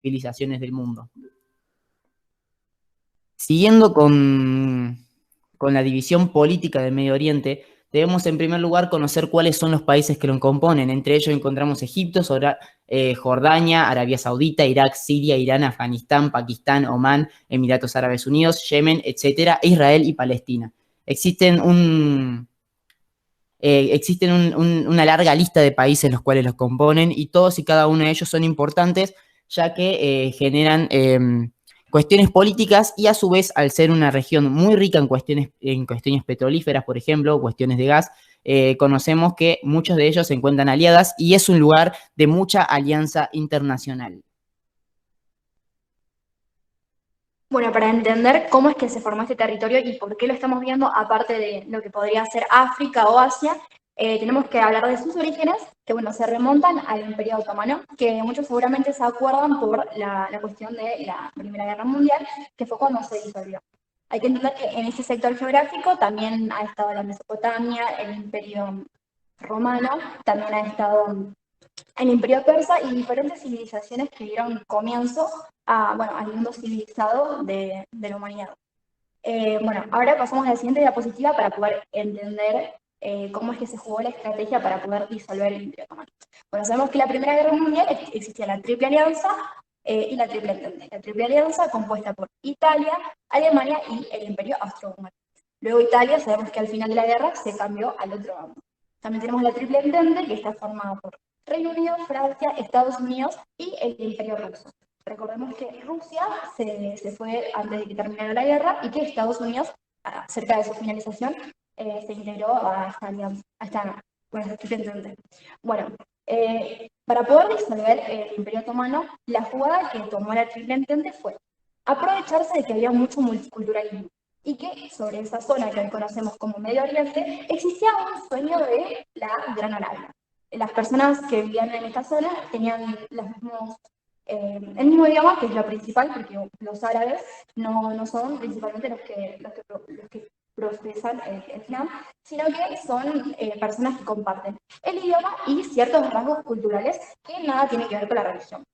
civilizaciones del mundo. Siguiendo con la división política del Medio Oriente, debemos en primer lugar conocer cuáles son los países que lo componen. Entre ellos encontramos Egipto, Jordania, Arabia Saudita, Irak, Siria, Irán, Afganistán, Pakistán, Omán, Emiratos Árabes Unidos, Yemen, etcétera, Israel y Palestina. Existen una larga lista de países los cuales los componen y todos y cada uno de ellos son importantes ya que generan cuestiones políticas y a su vez al ser una región muy rica en cuestiones petrolíferas, por ejemplo, cuestiones de gas, conocemos que muchos de ellos se encuentran aliadas y es un lugar de mucha alianza internacional. Bueno, para entender cómo es que se formó este territorio y por qué lo estamos viendo, aparte de lo que podría ser África o Asia, tenemos que hablar de sus orígenes, que bueno, se remontan al Imperio Otomano, que muchos seguramente se acuerdan por la cuestión de la Primera Guerra Mundial, que fue cuando se disolvió. Hay que entender que en ese sector geográfico también ha estado la Mesopotamia, el Imperio Romano, también ha estado el Imperio Persa y diferentes civilizaciones que dieron comienzo al mundo civilizado de la humanidad. Bueno, ahora pasamos a la siguiente diapositiva para poder entender cómo es que se jugó la estrategia para poder disolver el Imperio Otomano. Bueno, sabemos que en la Primera Guerra Mundial existía la Triple Alianza y la Triple Entente. La Triple Alianza compuesta por Italia, Alemania y el Imperio Austrohúngaro. Luego Italia, sabemos que al final de la guerra se cambió al otro bando. También tenemos la Triple Entente, que está formada por Reino Unido, Francia, Estados Unidos y el Imperio Ruso. Recordemos que Rusia se fue antes de que terminara la guerra y que Estados Unidos, cerca de su finalización, se integró a esta alianza, a esta Triple Entente. Bueno, para poder disolver el Imperio Otomano, la jugada que tomó la Triple Entente fue aprovecharse de que había mucho multiculturalismo y que sobre esa zona que hoy conocemos como Medio Oriente existía un sueño de la Gran Arabia. Las personas que vivían en esta zona tenían el mismo idioma, que es lo principal, porque los árabes no son principalmente los que profesan el Islam, sino que son personas que comparten el idioma y ciertos rasgos culturales que nada tienen que ver con la religión.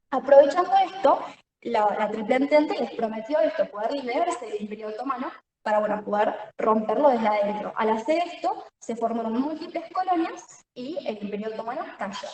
Aprovechando esto, la Triple Entente les prometió esto, poder liberarse del Imperio Otomano para poder romperlo desde adentro. Al hacer esto, se formaron múltiples colonias y el Imperio Otomano cayó.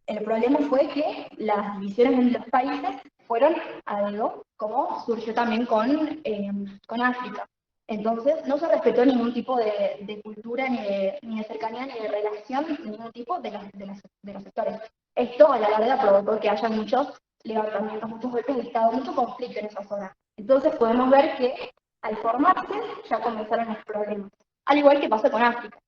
El problema fue que las divisiones entre los países fueron a dedo, como surgió también con África. Entonces, no se respetó ningún tipo de cultura, ni de cercanía, ni de relación, ningún tipo de los sectores. Esto a la larga provocó que haya muchos levantamientos, muchos golpes de Estado, mucho conflicto en esa zona. Entonces podemos ver que al formarse ya comenzaron los problemas, al igual que pasó con África.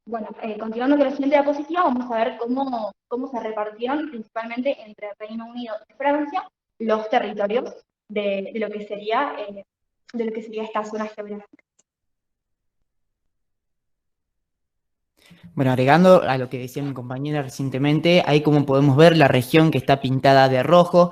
Bueno, continuando con la siguiente diapositiva, vamos a ver cómo se repartieron principalmente entre Reino Unido y Francia los territorios de lo que sería esta zona geográfica. Bueno, agregando a lo que decía mi compañera recientemente, ahí como podemos ver la región que está pintada de rojo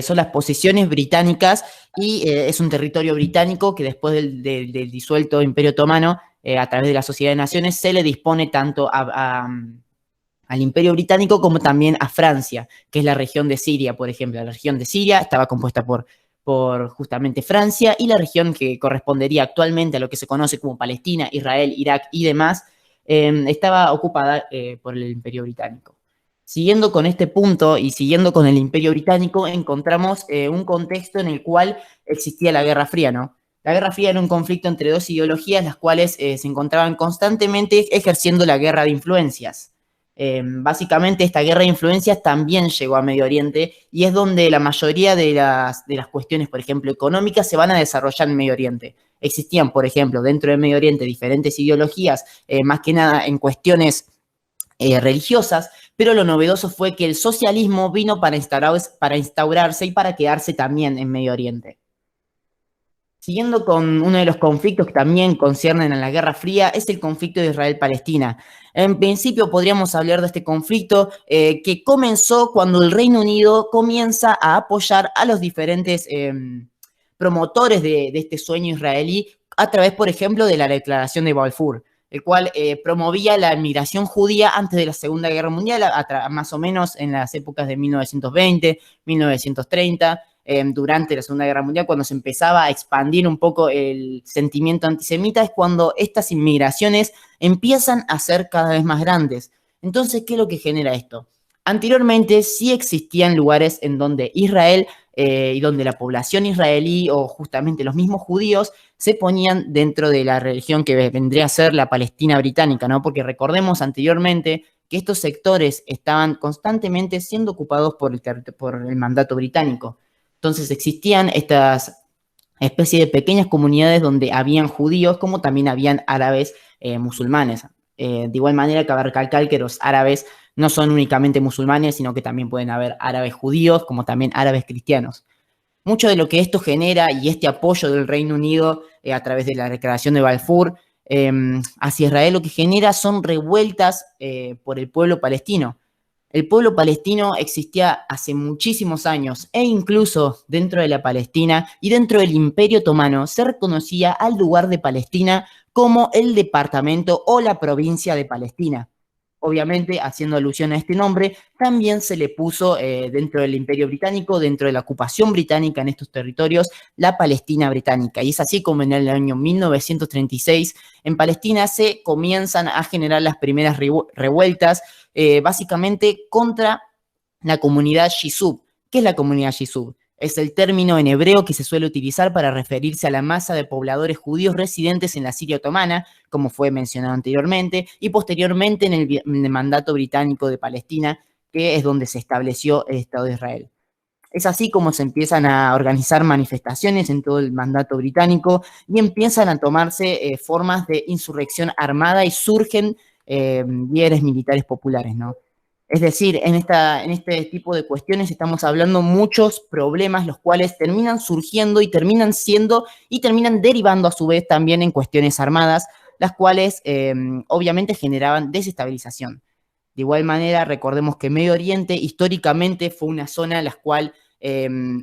son las posesiones británicas y es un territorio británico que después del disuelto Imperio Otomano, a través de la Sociedad de Naciones, se le dispone tanto al Imperio Británico como también a Francia, que es la región de Siria, por ejemplo. La región de Siria estaba compuesta por justamente Francia y la región que correspondería actualmente a lo que se conoce como Palestina, Israel, Irak y demás, estaba ocupada por el Imperio Británico. Siguiendo con este punto y siguiendo con el Imperio Británico, encontramos un contexto en el cual existía la Guerra Fría, ¿no? La Guerra Fría era un conflicto entre dos ideologías, las cuales se encontraban constantemente ejerciendo la guerra de influencias. Básicamente esta guerra de influencias también llegó a Medio Oriente y es donde la mayoría de las cuestiones, por ejemplo, económicas, se van a desarrollar en Medio Oriente. Existían, por ejemplo, dentro de Medio Oriente diferentes ideologías, más que nada en cuestiones religiosas, pero lo novedoso fue que el socialismo vino para instaurarse y para quedarse también en Medio Oriente. Siguiendo con uno de los conflictos que también conciernen a la Guerra Fría, es el conflicto de Israel-Palestina. En principio podríamos hablar de este conflicto que comenzó cuando el Reino Unido comienza a apoyar a los diferentes promotores de este sueño israelí a través, por ejemplo, de la Declaración de Balfour. el cual promovía la migración judía antes de la Segunda Guerra Mundial, más o menos en las épocas de 1920, 1930, durante la Segunda Guerra Mundial, cuando se empezaba a expandir un poco el sentimiento antisemita, es cuando estas inmigraciones empiezan a ser cada vez más grandes. Entonces, ¿qué es lo que genera esto? Anteriormente sí existían lugares en donde Israel y donde la población israelí o justamente los mismos judíos se ponían dentro de la religión que vendría a ser la Palestina británica, ¿no? Porque recordemos anteriormente que estos sectores estaban constantemente siendo ocupados por el mandato británico. Entonces existían estas especies de pequeñas comunidades donde habían judíos como también habían árabes musulmanes. De igual manera, cabe recalcar que los árabes no son únicamente musulmanes, sino que también pueden haber árabes judíos como también árabes cristianos. Mucho de lo que esto genera y este apoyo del Reino Unido a través de la declaración de Balfour hacia Israel lo que genera son revueltas por el pueblo palestino. El pueblo palestino existía hace muchísimos años e incluso dentro de la Palestina y dentro del Imperio Otomano se reconocía al lugar de Palestina como el departamento o la provincia de Palestina. Obviamente, haciendo alusión a este nombre, también se le puso dentro del Imperio Británico, dentro de la ocupación británica en estos territorios, la Palestina británica. Y es así como en el año 1936 en Palestina se comienzan a generar las primeras revueltas, básicamente contra la comunidad Yishuv. ¿Qué es la comunidad Yishuv? Es el término en hebreo que se suele utilizar para referirse a la masa de pobladores judíos residentes en la Siria otomana, como fue mencionado anteriormente, y posteriormente en el mandato británico de Palestina, que es donde se estableció el Estado de Israel. Es así como se empiezan a organizar manifestaciones en todo el mandato británico y empiezan a tomarse formas de insurrección armada y surgen líderes militares populares, ¿no? Es decir, en este tipo de cuestiones estamos hablando muchos problemas los cuales terminan surgiendo y terminan siendo y terminan derivando a su vez también en cuestiones armadas, las cuales obviamente generaban desestabilización. De igual manera, recordemos que Medio Oriente históricamente fue una zona en la cual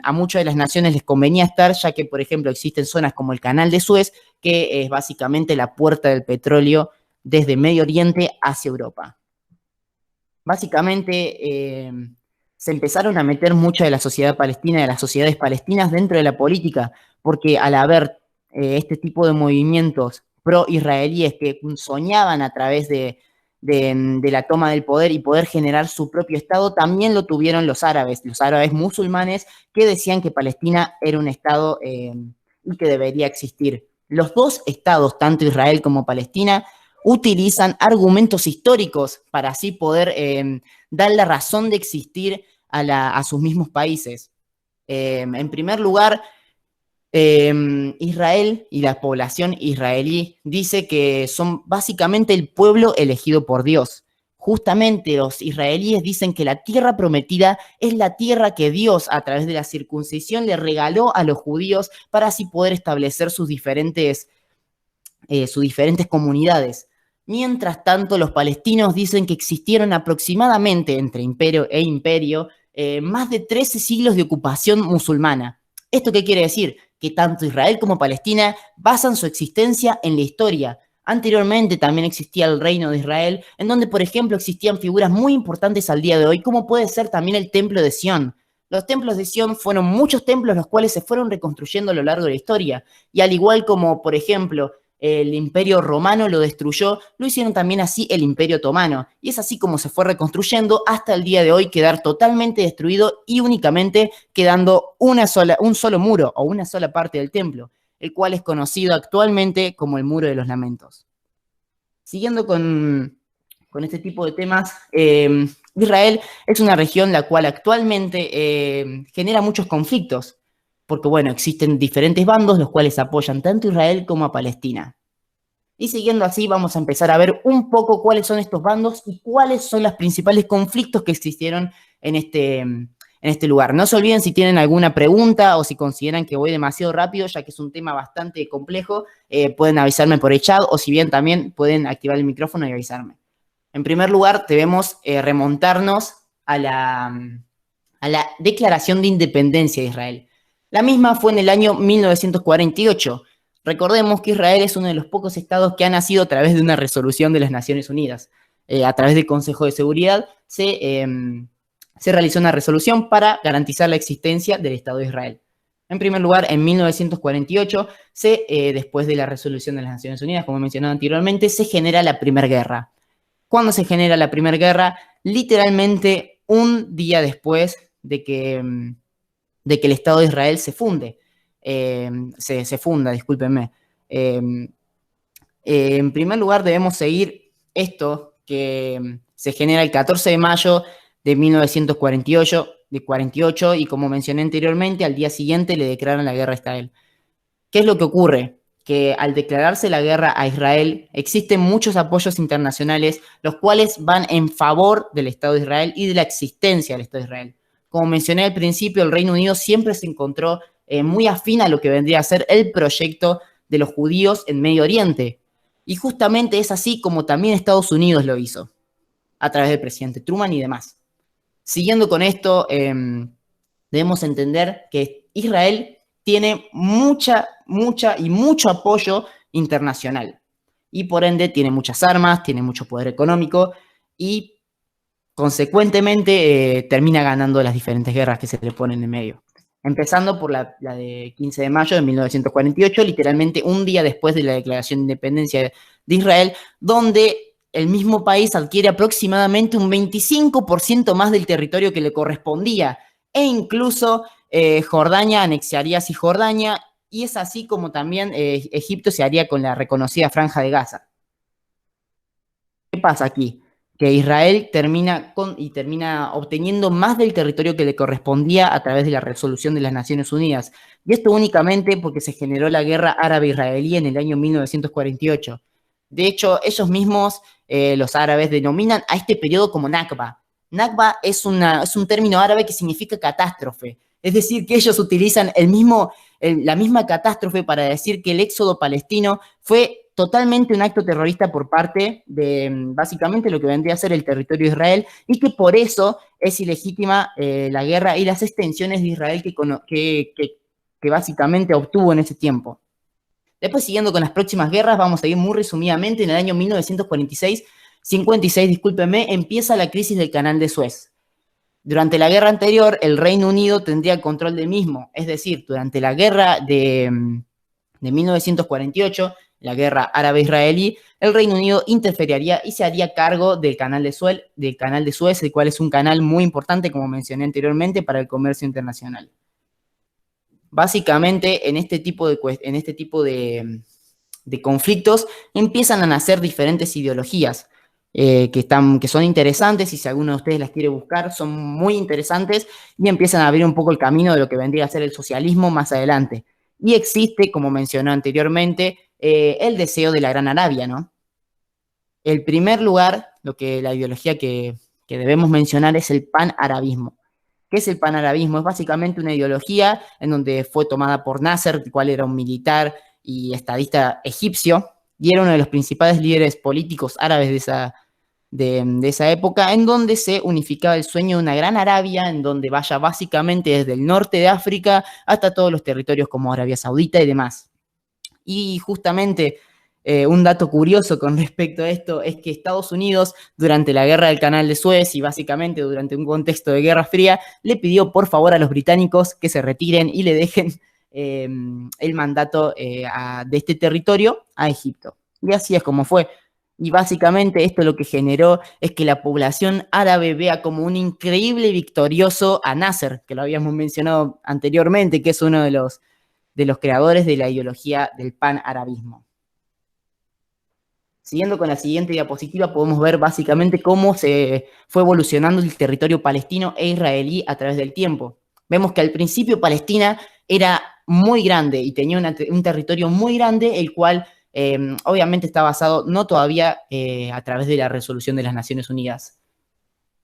a muchas de las naciones les convenía estar, ya que, por ejemplo, existen zonas como el Canal de Suez, que es básicamente la puerta del petróleo desde Medio Oriente hacia Europa. Básicamente se empezaron a meter mucha de la sociedad palestina, de las sociedades palestinas dentro de la política, porque al haber este tipo de movimientos pro-israelíes que soñaban a través de la toma del poder y poder generar su propio Estado, también lo tuvieron los árabes musulmanes, que decían que Palestina era un Estado y que debería existir. Los dos estados, tanto Israel como Palestina, utilizan argumentos históricos para así poder dar la razón de existir a sus mismos países. En primer lugar, Israel y la población israelí dice que son básicamente el pueblo elegido por Dios. Justamente los israelíes dicen que la tierra prometida es la tierra que Dios, a través de la circuncisión, le regaló a los judíos para así poder establecer sus diferentes comunidades. Mientras tanto, los palestinos dicen que existieron aproximadamente entre imperio e imperio más de 13 siglos de ocupación musulmana. ¿Esto qué quiere decir? Que tanto Israel como Palestina basan su existencia en la historia. Anteriormente también existía el reino de Israel, en donde, por ejemplo, existían figuras muy importantes al día de hoy, como puede ser también el Templo de Sión. Los templos de Sión fueron muchos templos los cuales se fueron reconstruyendo a lo largo de la historia. Y al igual como, por ejemplo, el Imperio Romano lo destruyó, lo hicieron también así el Imperio Otomano. Y es así como se fue reconstruyendo hasta el día de hoy quedar totalmente destruido y únicamente quedando un solo muro o una sola parte del templo, el cual es conocido actualmente como el Muro de los Lamentos. Siguiendo con este tipo de temas, Israel es una región la cual actualmente genera muchos conflictos, porque bueno, existen diferentes bandos los cuales apoyan tanto a Israel como a Palestina. Y siguiendo así vamos a empezar a ver un poco cuáles son estos bandos y cuáles son los principales conflictos que existieron en este lugar. No se olviden si tienen alguna pregunta o si consideran que voy demasiado rápido, ya que es un tema bastante complejo, pueden avisarme por el chat o si bien también pueden activar el micrófono y avisarme. En primer lugar, debemos remontarnos a la Declaración de Independencia de Israel. La misma fue en el año 1948. Recordemos que Israel es uno de los pocos estados que ha nacido a través de una resolución de las Naciones Unidas. A través del Consejo de Seguridad se realizó una resolución para garantizar la existencia del Estado de Israel. En primer lugar, en 1948, después de la resolución de las Naciones Unidas, como he mencionado anteriormente, se genera la Primera Guerra. ¿Cuándo se genera la Primera Guerra? Literalmente un día después de que el Estado de Israel se funde. Se funda, discúlpenme. En primer lugar, debemos seguir esto que se genera el 14 de mayo de 1948, y como mencioné anteriormente, al día siguiente le declaran la guerra a Israel. ¿Qué es lo que ocurre? Que al declararse la guerra a Israel, existen muchos apoyos internacionales, los cuales van en favor del Estado de Israel y de la existencia del Estado de Israel. Como mencioné al principio, el Reino Unido siempre se encontró muy afín a lo que vendría a ser el proyecto de los judíos en Medio Oriente. Y justamente es así como también Estados Unidos lo hizo, a través del presidente Truman y demás. Siguiendo con esto, debemos entender que Israel tiene mucho apoyo internacional. Y por ende tiene muchas armas, tiene mucho poder económico y consecuentemente termina ganando las diferentes guerras que se le ponen en medio. Empezando por la de 15 de mayo de 1948, literalmente un día después de la declaración de independencia de Israel, donde el mismo país adquiere aproximadamente un 25% más del territorio que le correspondía, e incluso Jordania anexaría Cisjordania, y es así como también Egipto se haría con la reconocida Franja de Gaza. ¿Qué pasa aquí? Que Israel termina obteniendo más del territorio que le correspondía a través de la resolución de las Naciones Unidas. Y esto únicamente porque se generó la guerra árabe-israelí en el año 1948. De hecho, ellos mismos, los árabes, denominan a este periodo como Nakba. Nakba es un término árabe que significa catástrofe. Es decir, que ellos utilizan la misma catástrofe para decir que el éxodo palestino fue totalmente un acto terrorista por parte de básicamente lo que vendría a ser el territorio de Israel, y que por eso es ilegítima la guerra y las extensiones de Israel que básicamente obtuvo en ese tiempo. Después, siguiendo con las próximas guerras, vamos a ir muy resumidamente. En el año 1956, discúlpenme, empieza la crisis del Canal de Suez. Durante la guerra anterior, el Reino Unido tendría el control del mismo, es decir, durante la guerra de 1948, la guerra árabe-israelí, el Reino Unido interferiría y se haría cargo del Canal de Suez, el cual es un canal muy importante, como mencioné anteriormente, para el comercio internacional. Básicamente, en este tipo de conflictos empiezan a nacer diferentes ideologías que son interesantes, y si alguno de ustedes las quiere buscar, son muy interesantes, y empiezan a abrir un poco el camino de lo que vendría a ser el socialismo más adelante. Y existe, como mencioné anteriormente, el deseo de la Gran Arabia, ¿no? En primer lugar, la ideología que debemos mencionar es el panarabismo. ¿Qué es el panarabismo? Es básicamente una ideología en donde fue tomada por Nasser, el cual era un militar y estadista egipcio, y era uno de los principales líderes políticos árabes de esa época, en donde se unificaba el sueño de una gran Arabia, en donde vaya básicamente desde el norte de África hasta todos los territorios como Arabia Saudita y demás. Y justamente un dato curioso con respecto a esto es que Estados Unidos, durante la guerra del Canal de Suez y básicamente durante un contexto de Guerra Fría, le pidió por favor a los británicos que se retiren y le dejen el mandato de este territorio a Egipto. Y así es como fue. Y básicamente esto lo que generó es que la población árabe vea como un increíble victorioso a Nasser, que lo habíamos mencionado anteriormente, que es uno de los creadores de la ideología del panarabismo. Siguiendo con la siguiente diapositiva, podemos ver básicamente cómo se fue evolucionando el territorio palestino e israelí a través del tiempo. Vemos que al principio Palestina era muy grande y tenía un territorio muy grande, el cual obviamente está basado no todavía a través de la resolución de las Naciones Unidas.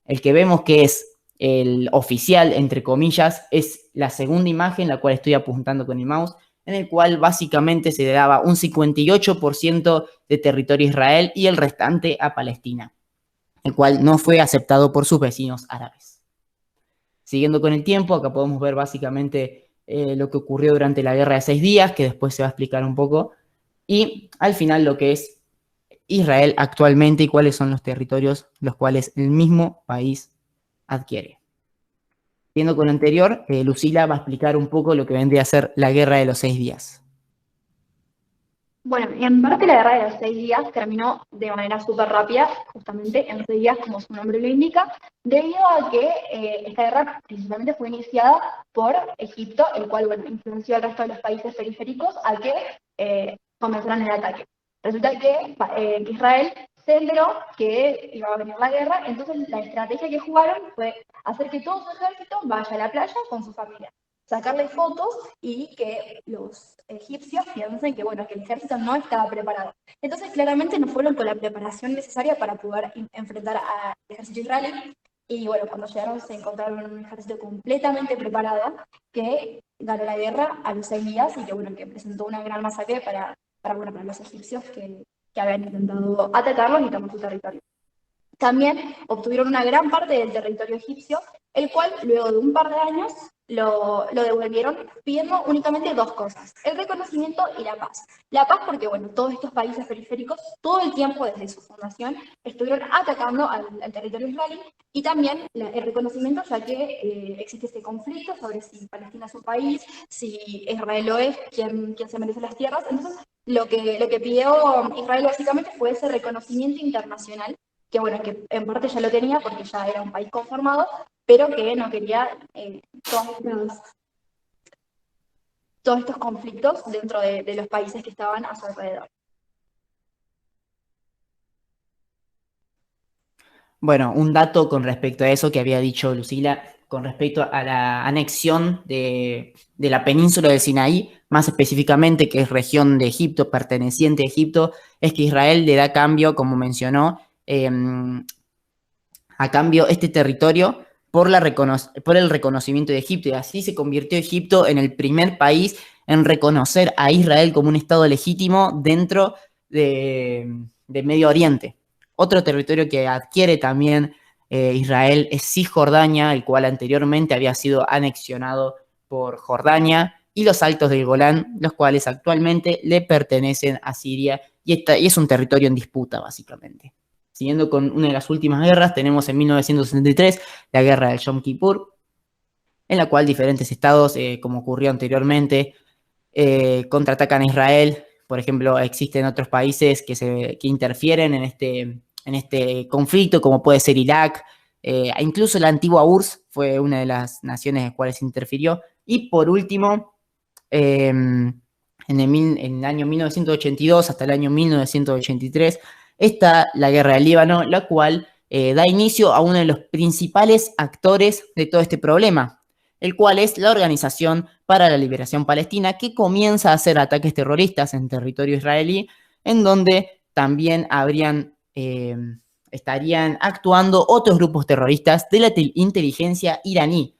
El que vemos que es el oficial, entre comillas, es la segunda imagen, la cual estoy apuntando con el mouse, en el cual básicamente se le daba un 58% de territorio a Israel y el restante a Palestina, el cual no fue aceptado por sus vecinos árabes. Siguiendo con el tiempo, acá podemos ver básicamente lo que ocurrió durante la Guerra de 6 días, que después se va a explicar un poco, y al final lo que es Israel actualmente y cuáles son los territorios los cuales el mismo país adquiere. Siguiendo con lo anterior, Lucila va a explicar un poco lo que vendría a ser la Guerra de los 6 días. Bueno, en parte la guerra de los 6 días terminó de manera súper rápida, justamente en 6 días, como su nombre lo indica, debido a que esta guerra principalmente fue iniciada por Egipto, el cual, bueno, influenció al resto de los países periféricos a que comenzaran el ataque. Resulta que Israel se enteró que iba a venir la guerra, entonces la estrategia que jugaron fue hacer que todo su ejército vaya a la playa con su familia, sacarle fotos y que los egipcios piensen que, bueno, que el ejército no estaba preparado. Entonces, claramente no fueron con la preparación necesaria para poder enfrentar al ejército israelí. Y bueno, cuando llegaron se encontraron un ejército completamente preparado que ganó la guerra a los 6 días y que, bueno, que presentó una gran masacre para los egipcios que habían intentado atacarlos y tomar su territorio. También obtuvieron una gran parte del territorio egipcio, el cual luego de un par de años lo devolvieron pidiendo únicamente dos cosas, el reconocimiento y la paz. La paz porque, bueno, todos estos países periféricos todo el tiempo desde su fundación estuvieron atacando al territorio israelí, y también el reconocimiento ya que existe este conflicto sobre si Palestina es un país, si Israel lo es, quién se merece las tierras. Entonces, lo que pidió Israel básicamente fue ese reconocimiento internacional, que bueno, que en parte ya lo tenía porque ya era un país conformado, pero que no quería todos estos conflictos dentro de los países que estaban a su alrededor. Bueno, un dato con respecto a eso que había dicho Lucila, con respecto a la anexión de la península del Sinaí, más específicamente que es región de Egipto, perteneciente a Egipto, es que Israel le da cambio, como mencionó, a cambio este territorio por el reconocimiento de Egipto, y así se convirtió Egipto en el primer país en reconocer a Israel como un Estado legítimo dentro de Medio Oriente. Otro territorio que adquiere también Israel es Cisjordania, el cual anteriormente había sido anexionado por Jordania, y los Altos del Golán, los cuales actualmente le pertenecen a Siria, y es un territorio en disputa, básicamente. Siguiendo con una de las últimas guerras, tenemos en 1963 la guerra del Yom Kippur, en la cual diferentes estados, como ocurrió anteriormente, contraatacan a Israel. Por ejemplo, existen otros países que interfieren en este conflicto, como puede ser Irak, incluso la antigua URSS fue una de las naciones en las cuales interfirió. Y por último, en el año 1982 hasta el año 1983, está la guerra del Líbano, la cual da inicio a uno de los principales actores de todo este problema, el cual es la Organización para la Liberación Palestina, que comienza a hacer ataques terroristas en territorio israelí, en donde también estarían actuando otros grupos terroristas de la inteligencia iraní,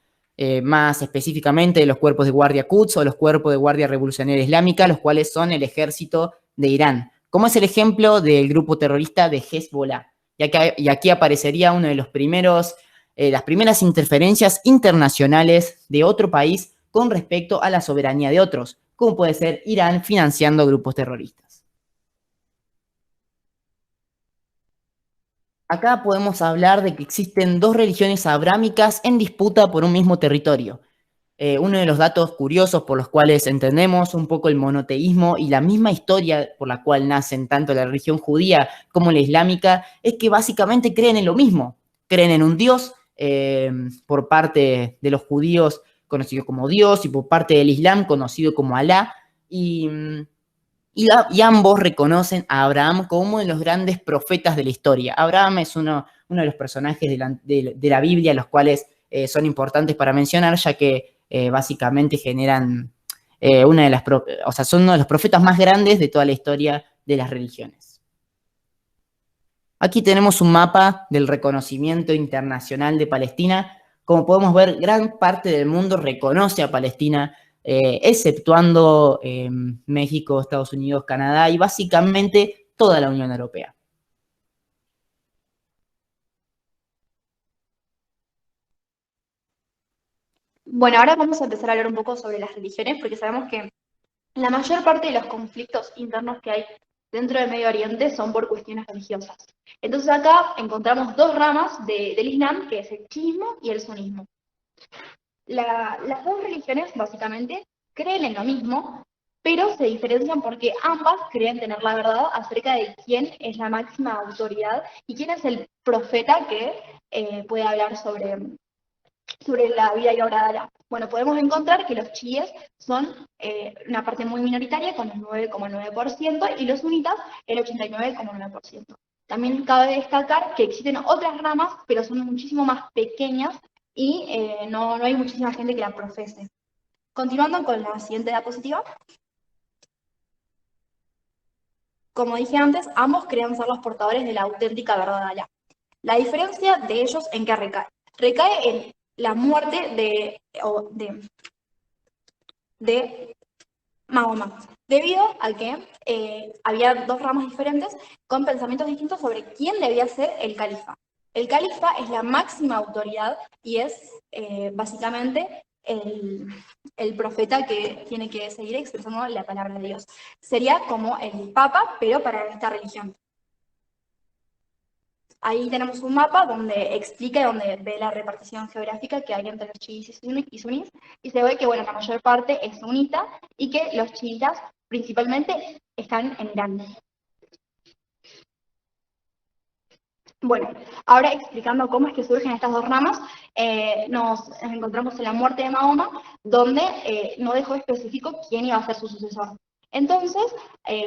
más específicamente los cuerpos de guardia Quds o los cuerpos de guardia revolucionaria islámica, los cuales son el ejército de Irán, como es el ejemplo del grupo terrorista de Hezbollah. Y aquí aparecería uno de los las primeras interferencias internacionales de otro país con respecto a la soberanía de otros, como puede ser Irán financiando grupos terroristas. Acá podemos hablar de que existen dos religiones abrámicas en disputa por un mismo territorio. Uno de los datos curiosos por los cuales entendemos un poco el monoteísmo y la misma historia por la cual nacen tanto la religión judía como la islámica es que básicamente creen en lo mismo. Creen en un Dios, por parte de los judíos conocido como Dios, y por parte del Islam conocido como Alá, y ambos reconocen a Abraham como uno de los grandes profetas de la historia. Abraham es uno de los personajes de la Biblia, los cuales son importantes para mencionar, ya que básicamente generan son uno de los profetas más grandes de toda la historia de las religiones. Aquí tenemos un mapa del reconocimiento internacional de Palestina. Como podemos ver, gran parte del mundo reconoce a Palestina, exceptuando México, Estados Unidos, Canadá y básicamente toda la Unión Europea. Bueno, ahora vamos a empezar a hablar un poco sobre las religiones, porque sabemos que la mayor parte de los conflictos internos que hay dentro del Medio Oriente son por cuestiones religiosas. Entonces acá encontramos dos ramas del Islam, que es el chiismo y el sunismo. Las dos religiones básicamente creen en lo mismo, pero se diferencian porque ambas creen tener la verdad acerca de quién es la máxima autoridad y quién es el profeta que puede hablar sobre la vida y obra de Alá. Bueno, podemos encontrar que los chiíes son una parte muy minoritaria con el 9,9% y los sunitas el 89,9%. También cabe destacar que existen otras ramas, pero son muchísimo más pequeñas y no hay muchísima gente que la profese. Continuando con la siguiente diapositiva. Como dije antes, ambos creen ser los portadores de la auténtica verdad de Alá. La diferencia de ellos en qué recae. Recae en la muerte de Mahoma, debido a que había dos ramas diferentes con pensamientos distintos sobre quién debía ser el califa. El califa es la máxima autoridad y es básicamente el profeta que tiene que seguir expresando la palabra de Dios. Sería como el papa, pero para esta religión. Ahí tenemos un mapa donde explica, donde ve la repartición geográfica que hay entre los chiíes y sunís, y se ve que, bueno, la mayor parte es sunita y que los chiítas principalmente están en Irán. Bueno, ahora explicando cómo es que surgen estas dos ramas, nos encontramos en la muerte de Mahoma, donde no dejó específico quién iba a ser su sucesor. Entonces,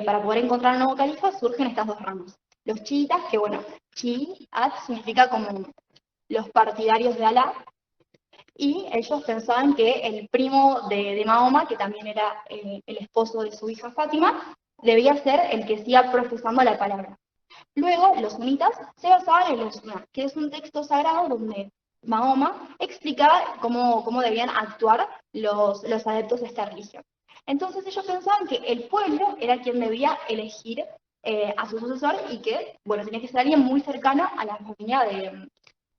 para poder encontrar un nuevo califa, surgen estas dos ramas. Los chiitas, que bueno, chiíat significa como los partidarios de Alá, y ellos pensaban que el primo de Mahoma, que también era el esposo de su hija Fátima, debía ser el que siga profesando la palabra. Luego, los sunitas se basaban en los Sunnah, que es un texto sagrado donde Mahoma explicaba cómo debían actuar los adeptos de esta religión. Entonces ellos pensaban que el pueblo era quien debía elegir a su sucesor y que, bueno, tenía que ser alguien muy cercano a la familia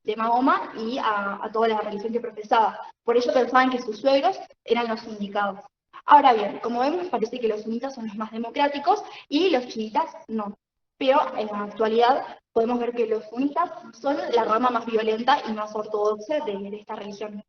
de Mahoma y a toda la religión que profesaba. Por ello pensaban que sus suegros eran los indicados. Ahora bien, como vemos, parece que los sunitas son los más democráticos y los chiitas no. Pero en la actualidad podemos ver que los sunitas son la rama más violenta y más ortodoxa de esta religión.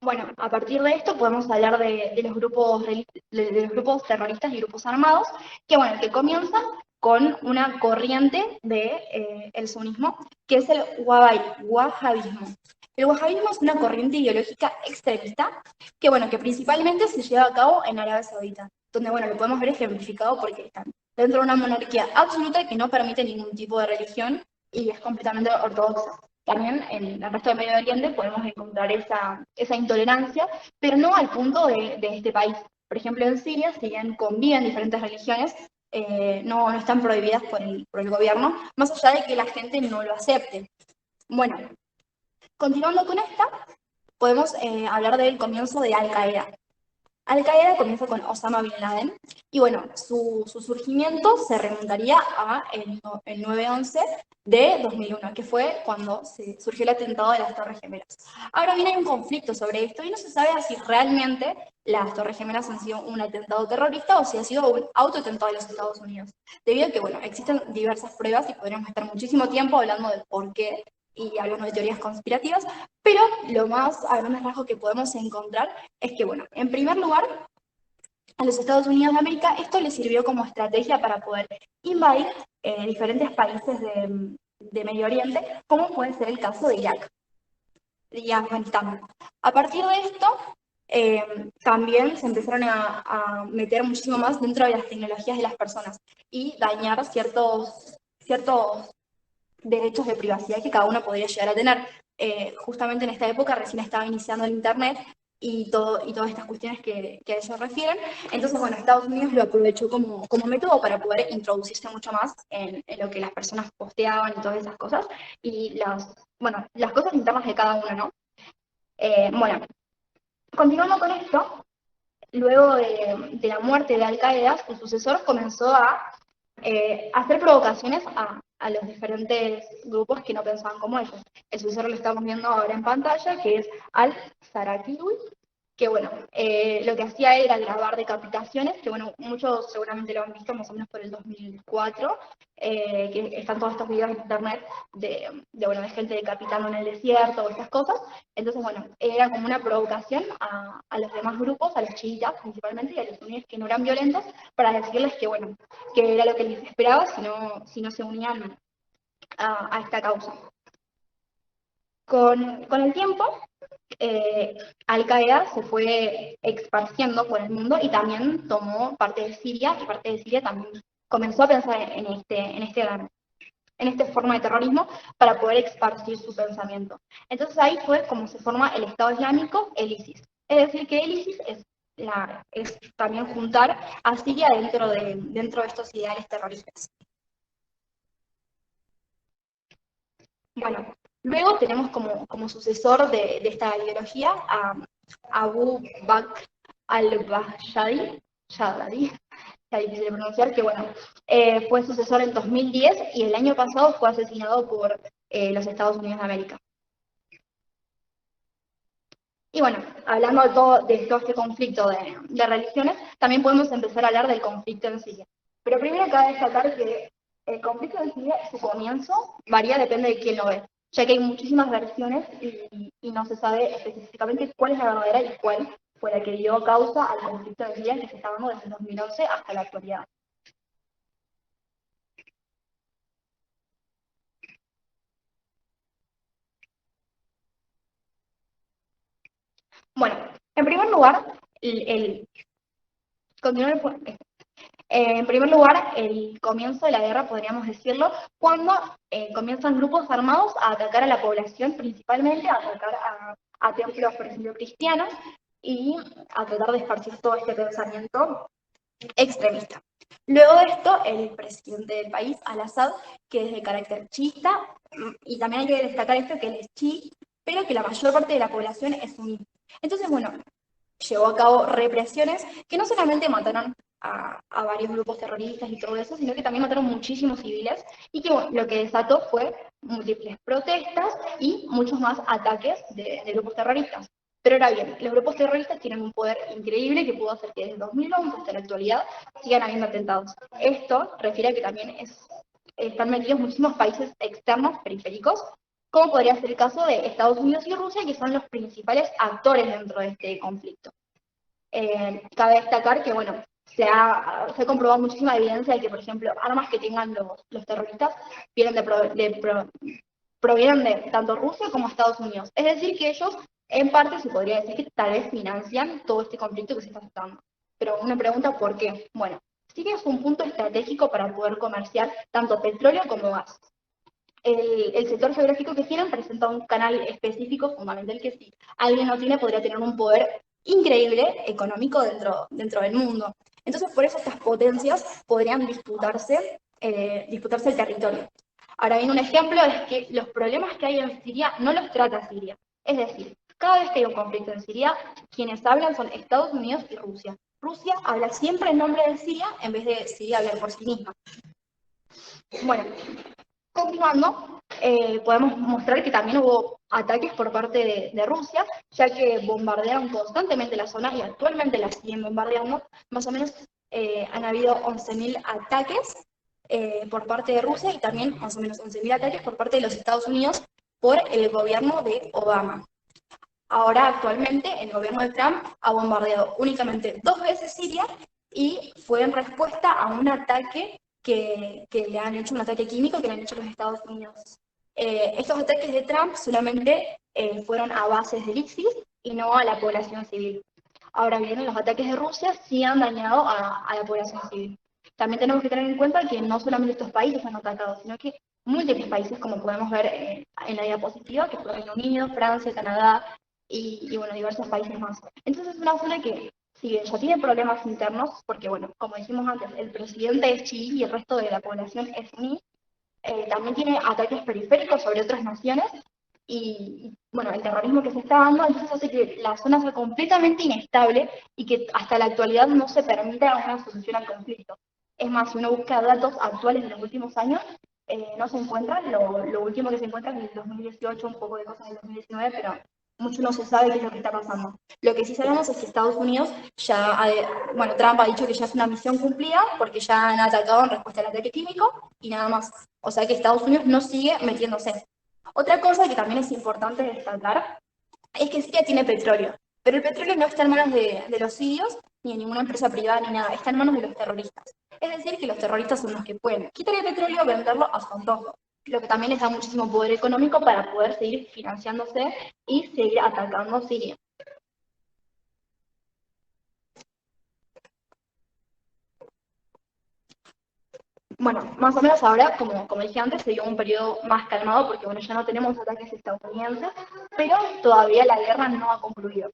Bueno, a partir de esto podemos hablar de los grupos terroristas y grupos armados, que bueno, que comienzan con una corriente de el sunismo, que es el wahabismo. El wahabismo es una corriente ideológica extremista que, bueno, que principalmente se lleva a cabo en Arabia Saudita, donde, bueno, lo podemos ver ejemplificado porque están dentro de una monarquía absoluta que no permite ningún tipo de religión y es completamente ortodoxa. También en el resto del Medio Oriente podemos encontrar esa intolerancia, pero no al punto de este país. Por ejemplo, en Siria, si bien conviven diferentes religiones, no están prohibidas por el gobierno, más allá de que la gente no lo acepte. Bueno, continuando con esta, podemos hablar del comienzo de Al-Qaeda. Al-Qaeda comienza con Osama Bin Laden y bueno, su surgimiento se remontaría a el 9/11 de 2001, que fue cuando surgió el atentado de las Torres Gemelas. Ahora bien, hay un conflicto sobre esto y no se sabe si realmente las Torres Gemelas han sido un atentado terrorista o si ha sido un autoatentado de los Estados Unidos. Debido a que, bueno, existen diversas pruebas y podríamos estar muchísimo tiempo hablando del por qué y hablando de teorías conspirativas, pero lo más a grandes rasgos que podemos encontrar es que, bueno, en primer lugar, a los Estados Unidos de América esto les sirvió como estrategia para poder invadir diferentes países de Medio Oriente, como puede ser el caso de Irak y Afganistán. A partir de esto, también se empezaron a meter muchísimo más dentro de las tecnologías de las personas y dañar ciertos derechos de privacidad que cada uno podría llegar a tener. Justamente en esta época recién estaba iniciando el Internet y todas estas cuestiones que a eso refieren. Entonces, bueno, Estados Unidos lo aprovechó como método para poder introducirse mucho más en lo que las personas posteaban y todas esas cosas, y las cosas internas de cada uno, ¿no? Bueno, continuando con esto, luego de la muerte de Al-Qaeda, su sucesor comenzó a hacer provocaciones a los diferentes grupos que no pensaban como ellos. El sucesor lo estamos viendo ahora en pantalla, que es al-Zarqawi, que bueno, lo que hacía era grabar decapitaciones, que bueno, muchos seguramente lo han visto más o menos por el 2004, que están todos estos videos en internet bueno, de gente decapitando en el desierto o estas cosas. Entonces, bueno, era como una provocación a los demás grupos, a los chiitas principalmente, y a los sunníes que no eran violentos, para decirles que, bueno, que era lo que les esperaba si no se unían a esta causa. Con el tiempo, Al-Qaeda se fue esparciendo por el mundo y también tomó parte de Siria, y parte de Siria también comenzó a pensar en esta forma de terrorismo para poder esparcir su pensamiento. Entonces ahí fue como se forma el Estado Islámico, el ISIS. Es decir, que el ISIS es también juntar a Siria dentro de estos ideales terroristas. Bueno, luego tenemos como sucesor de esta ideología a Abu Bakr al-Baghdadi, está difícil de pronunciar, que bueno, fue sucesor en 2010 y el año pasado fue asesinado por los Estados Unidos de América. Y bueno, hablando de todo este conflicto de religiones, también podemos empezar a hablar del conflicto en Siria. Pero primero cabe destacar que el conflicto en Siria, su comienzo, varía, depende de quién lo ve, ya que hay muchísimas versiones y no se sabe específicamente cuál es la verdadera y cuál fue la que dio causa al conflicto en Siria que se está dando desde el 2011 hasta la actualidad. Bueno, en primer lugar, continuar en primer lugar, el comienzo de la guerra, podríamos decirlo, cuando comienzan grupos armados a atacar a la población, principalmente a atacar a templos, por ejemplo, cristianos, y a tratar de esparcir todo este pensamiento extremista. Luego de esto, el presidente del país, Al-Assad, que es de carácter chiita, y también hay que destacar esto, que él es chií, pero que la mayor parte de la población es suní. Entonces, bueno, llevó a cabo represiones que no solamente mataron a varios grupos terroristas y todo eso, sino que también mataron muchísimos civiles y que bueno, lo que desató fue múltiples protestas y muchos más ataques de grupos terroristas. Pero ahora bien, los grupos terroristas tienen un poder increíble que pudo hacer que desde 2011 hasta la actualidad sigan habiendo atentados. Esto refiere a que también están metidos muchísimos países externos, periféricos, como podría ser el caso de Estados Unidos y Rusia, que son los principales actores dentro de este conflicto. Cabe destacar que, bueno, se ha comprobado muchísima evidencia de que, por ejemplo, armas que tengan los terroristas provienen de tanto Rusia como Estados Unidos. Es decir, que ellos, en parte, se podría decir que tal vez financian todo este conflicto que se está dando. Pero uno pregunta por qué. Bueno, Siria es un punto estratégico para poder comerciar tanto petróleo como gas. El sector geográfico que tienen presenta un canal específico fundamental que si alguien no tiene podría tener un poder increíble económico dentro del mundo. Entonces, por eso estas potencias podrían disputarse el territorio. Ahora bien, un ejemplo es que los problemas que hay en Siria no los trata Siria. Es decir, cada vez que hay un conflicto en Siria, quienes hablan son Estados Unidos y Rusia. Rusia habla siempre en nombre de Siria en vez de Siria hablar por sí misma. Bueno, continuando, podemos mostrar que también hubo ataques por parte de Rusia, ya que bombardearon constantemente la zona y actualmente la siguen bombardeando. Más o menos han habido 11.000 ataques por parte de Rusia y también más o menos 11.000 ataques por parte de los Estados Unidos por el gobierno de Obama. Ahora, actualmente, el gobierno de Trump ha bombardeado únicamente 2 veces Siria y fue en respuesta a un ataque que le han hecho, un ataque químico que le han hecho los Estados Unidos. Estos ataques de Trump solamente fueron a bases del ISIS y no a la población civil. Ahora bien, los ataques de Rusia sí han dañado a la población civil. También tenemos que tener en cuenta que no solamente estos países han atacado, sino que múltiples países, como podemos ver en la diapositiva, que fue Reino Unido, Francia, Canadá y bueno, diversos países más. Entonces es una zona que, si bien ya tiene problemas internos, porque bueno, como dijimos antes, el presidente es chií y el resto de la población es suní, también tiene ataques periféricos sobre otras naciones y, bueno, el terrorismo que se está dando, entonces hace que la zona sea completamente inestable y que hasta la actualidad no se permita una solución al conflicto. Es más, si uno busca datos actuales de los últimos años, no se encuentran. Lo último que se encuentra es en el 2018, un poco de cosas del 2019, pero mucho no se sabe qué es lo que está pasando. Lo que sí sabemos es que Estados Unidos ya, bueno, Trump ha dicho que ya es una misión cumplida porque ya han atacado en respuesta al ataque químico y nada más. O sea que Estados Unidos no sigue metiéndose. Otra cosa que también es importante destacar es que Siria tiene petróleo, pero el petróleo no está en manos de los sirios, ni de ninguna empresa privada, ni nada, está en manos de los terroristas. Es decir, que los terroristas son los que pueden quitar el petróleo, venderlo a su antojo, lo que también les da muchísimo poder económico para poder seguir financiándose y seguir atacando Siria. Bueno, más o menos ahora, como dije antes, se dio un periodo más calmado porque bueno, ya no tenemos ataques estadounidenses, pero todavía la guerra no ha concluido.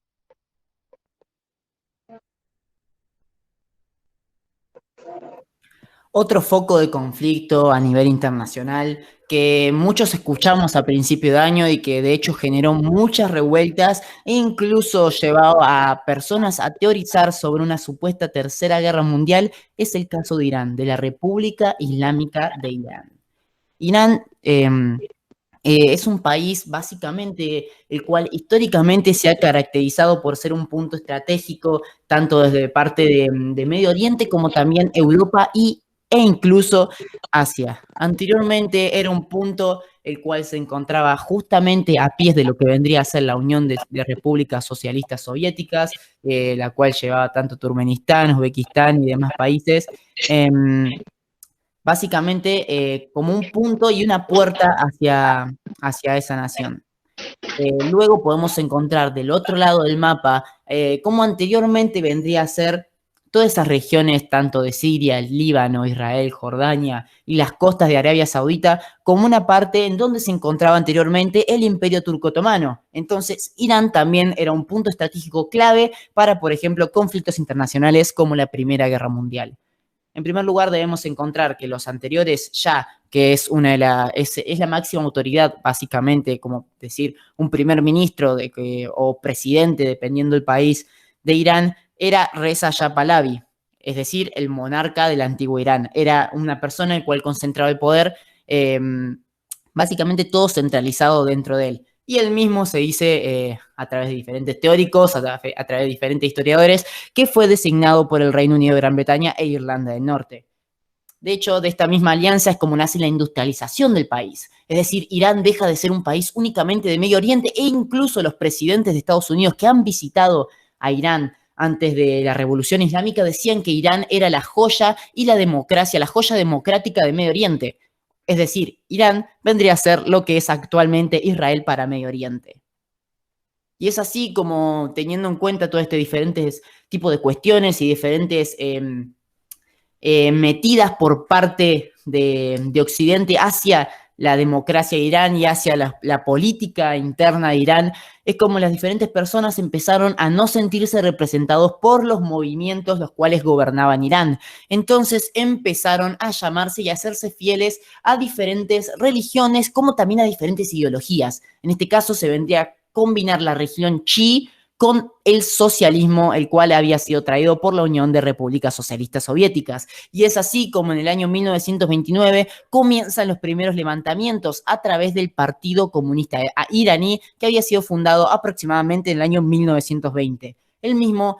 Otro foco de conflicto a nivel internacional que muchos escuchamos a principio de año y que de hecho generó muchas revueltas e incluso llevó a personas a teorizar sobre una supuesta tercera guerra mundial es el caso de Irán, de la República Islámica de Irán. Irán es un país básicamente el cual históricamente se ha caracterizado por ser un punto estratégico, tanto desde parte de Medio Oriente como también Europa e incluso Asia. Anteriormente era un punto el cual se encontraba justamente a pies de lo que vendría a ser la Unión de Repúblicas Socialistas Soviéticas, la cual llevaba tanto Turkmenistán, Uzbekistán y demás países. Básicamente como un punto y una puerta hacia esa nación. Luego podemos encontrar del otro lado del mapa como anteriormente vendría a ser todas esas regiones, tanto de Siria, el Líbano, Israel, Jordania y las costas de Arabia Saudita, como una parte en donde se encontraba anteriormente el Imperio Turco Otomano. Entonces, Irán también era un punto estratégico clave para, por ejemplo, conflictos internacionales como la Primera Guerra Mundial. En primer lugar, debemos encontrar que los anteriores ya, que es es la máxima autoridad, básicamente, como decir, un primer ministro o presidente, dependiendo del país, de Irán, era Reza Shah Pahlavi, es decir, el monarca del antiguo Irán. Era una persona el cual concentraba el poder, básicamente todo centralizado dentro de él. Y él mismo se dice a través de diferentes teóricos, a través de diferentes historiadores, que fue designado por el Reino Unido de Gran Bretaña e Irlanda del Norte. De hecho, de esta misma alianza es como nace la industrialización del país. Es decir, Irán deja de ser un país únicamente de Medio Oriente e incluso los presidentes de Estados Unidos que han visitado a Irán antes de la Revolución Islámica decían que Irán era la joya y la democracia, la joya democrática de Medio Oriente. Es decir, Irán vendría a ser lo que es actualmente Israel para Medio Oriente. Y es así como, teniendo en cuenta todos estos diferentes tipos de cuestiones y diferentes metidas por parte de Occidente hacia la democracia de Irán y hacia la política interna de Irán, es como las diferentes personas empezaron a no sentirse representados por los movimientos los cuales gobernaban Irán. Entonces empezaron a llamarse y a hacerse fieles a diferentes religiones como también a diferentes ideologías. En este caso se vendría a combinar la religión chií con el socialismo, el cual había sido traído por la Unión de Repúblicas Socialistas Soviéticas. Y es así como en el año 1929 comienzan los primeros levantamientos a través del Partido Comunista Iraní, que había sido fundado aproximadamente en el año 1920. El mismo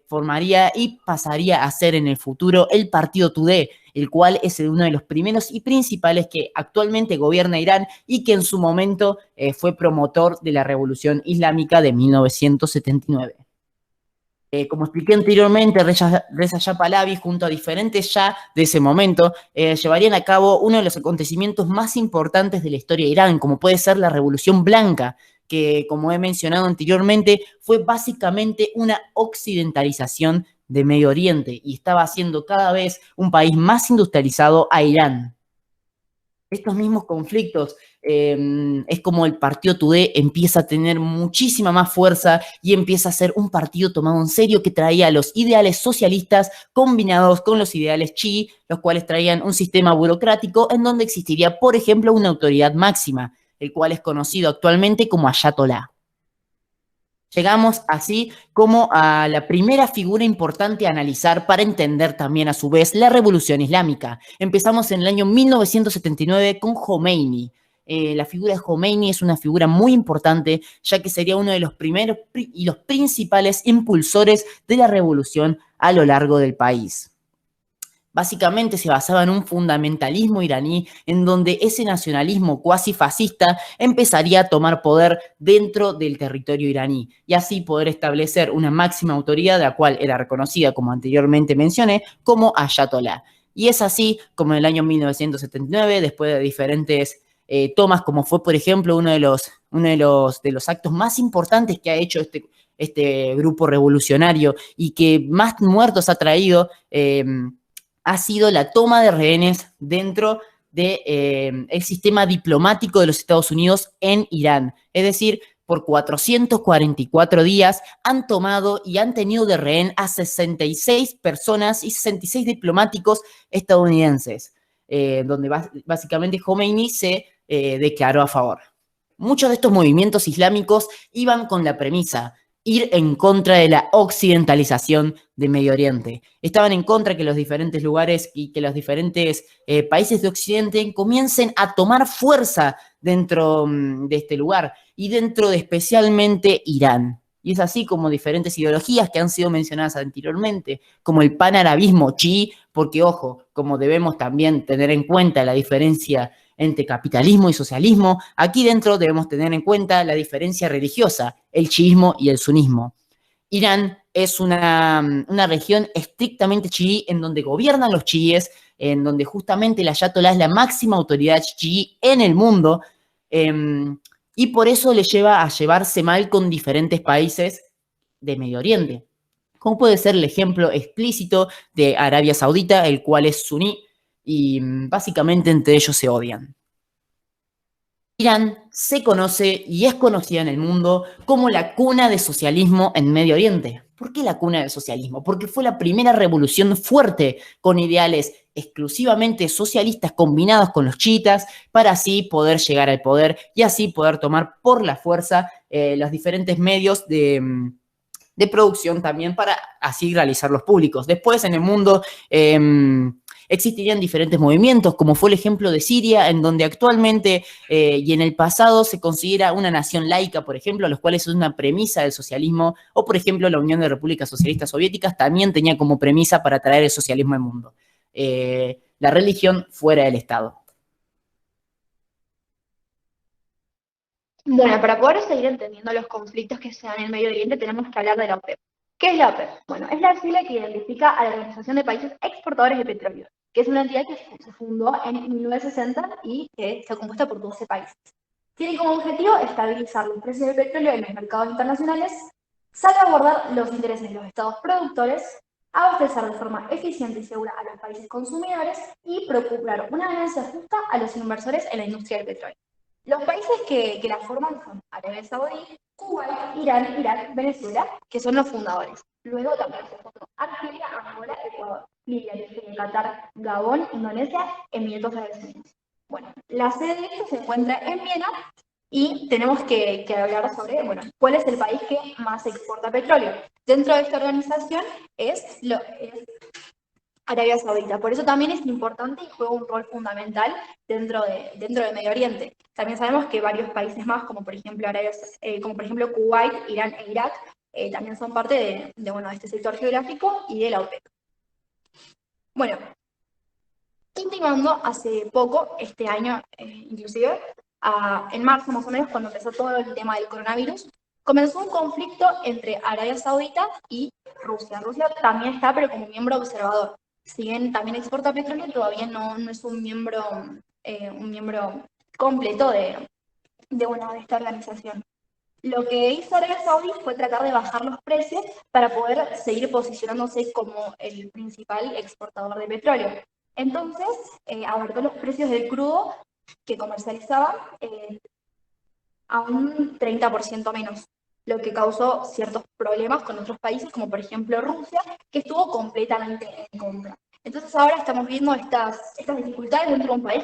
formaría y pasaría a ser en el futuro el Partido Tudeh, el cual es uno de los primeros y principales que actualmente gobierna Irán y que en su momento fue promotor de la Revolución Islámica de 1979. Como expliqué anteriormente, Reza Shah Pahlavi junto a diferentes Shah de ese momento llevarían a cabo uno de los acontecimientos más importantes de la historia de Irán, como puede ser la Revolución Blanca, que como he mencionado anteriormente, fue básicamente una occidentalización de Medio Oriente y estaba haciendo cada vez un país más industrializado a Irán. Estos mismos conflictos es como el partido Tudeh empieza a tener muchísima más fuerza y empieza a ser un partido tomado en serio que traía los ideales socialistas combinados con los ideales chií, los cuales traían un sistema burocrático en donde existiría, por ejemplo, una autoridad máxima, el cual es conocido actualmente como Ayatollah. Llegamos así como a la primera figura importante a analizar para entender también a su vez la revolución islámica. Empezamos en el año 1979 con Khomeini. La figura de Khomeini es una figura muy importante, ya que sería uno de los primeros y los principales impulsores de la revolución a lo largo del país. Básicamente se basaba en un fundamentalismo iraní en donde ese nacionalismo cuasi fascista empezaría a tomar poder dentro del territorio iraní y así poder establecer una máxima autoridad, la cual era reconocida, como anteriormente mencioné, como Ayatollah. Y es así como en el año 1979, después de diferentes tomas, como fue, por ejemplo, uno de los actos más importantes que ha hecho este grupo revolucionario y que más muertos ha traído, ha sido la toma de rehenes dentro del sistema diplomático de los Estados Unidos en Irán. Es decir, por 444 días han tomado y han tenido de rehén a 66 personas y 66 diplomáticos estadounidenses, donde básicamente Khomeini se declaró a favor. Muchos de estos movimientos islámicos iban con la premisa ir en contra de la occidentalización de Medio Oriente. Estaban en contra que los diferentes lugares y que los diferentes países de Occidente comiencen a tomar fuerza dentro de este lugar y dentro de especialmente Irán. Y es así como diferentes ideologías que han sido mencionadas anteriormente, como el panarabismo chií, porque ojo, como debemos también tener en cuenta la diferencia entre capitalismo y socialismo, aquí dentro debemos tener en cuenta la diferencia religiosa, el chiismo y el sunismo. Irán es una región estrictamente chií en donde gobiernan los chiíes, en donde justamente el ayatolá es la máxima autoridad chií en el mundo, y por eso le lleva a llevarse mal con diferentes países de Medio Oriente. Como puede ser el ejemplo explícito de Arabia Saudita, el cual es suní, y básicamente entre ellos se odian. Irán se conoce y es conocida en el mundo como la cuna del socialismo en Medio Oriente. ¿Por qué la cuna del socialismo? Porque fue la primera revolución fuerte con ideales exclusivamente socialistas combinados con los chiitas para así poder llegar al poder y así poder tomar por la fuerza los diferentes medios de producción también para así realizarlos públicos. Después en el mundo existirían diferentes movimientos, como fue el ejemplo de Siria, en donde actualmente y en el pasado se considera una nación laica, por ejemplo, a los cuales es una premisa del socialismo, o por ejemplo la Unión de Repúblicas Socialistas Soviéticas también tenía como premisa para traer el socialismo al mundo. La religión fuera del Estado. Bueno, para poder seguir entendiendo los conflictos que se dan en el Medio Oriente, tenemos que hablar de la OPEP. ¿Qué es la OPEP? Bueno, es la sigla que identifica a la Organización de Países Exportadores de Petróleo, que es una entidad que se fundó en 1960 y que está compuesta por 12 países. Tiene como objetivo estabilizar los precios del petróleo en los mercados internacionales, salvaguardar los intereses de los estados productores, abastecer de forma eficiente y segura a los países consumidores y procurar una ganancia justa a los inversores en la industria del petróleo. Los países que la forman son Arabia Saudí, Cuba, Irán, Irak, Venezuela, que son los fundadores. Luego también se fundó Argelia, Angola, Ecuador, Libia, Nigeria, Qatar, Gabón, Indonesia, Emiratos Árabes Unidos. Bueno, la sede de esto se encuentra en Viena y tenemos que hablar sobre, bueno, cuál es el país que más exporta petróleo. Dentro de esta organización es Arabia Saudita. Por eso también es importante y juega un rol fundamental dentro de Medio Oriente. También sabemos que varios países más, como por ejemplo Kuwait, Irán e Irak, también son parte de este sector geográfico y de la OPEP. Bueno, continuando, hace poco, este año inclusive, en marzo más o menos, cuando empezó todo el tema del coronavirus, comenzó un conflicto entre Arabia Saudita y Rusia. Rusia también está, pero como miembro observador. Si bien también exporta petróleo, todavía no es un miembro completo de esta organización. Lo que hizo Arabia Saudí fue tratar de bajar los precios para poder seguir posicionándose como el principal exportador de petróleo. Entonces, abarcó los precios del crudo que comercializaba a un 30% menos, lo que causó ciertos problemas con otros países, como por ejemplo Rusia, que estuvo completamente en contra. Entonces ahora estamos viendo estas dificultades dentro de un país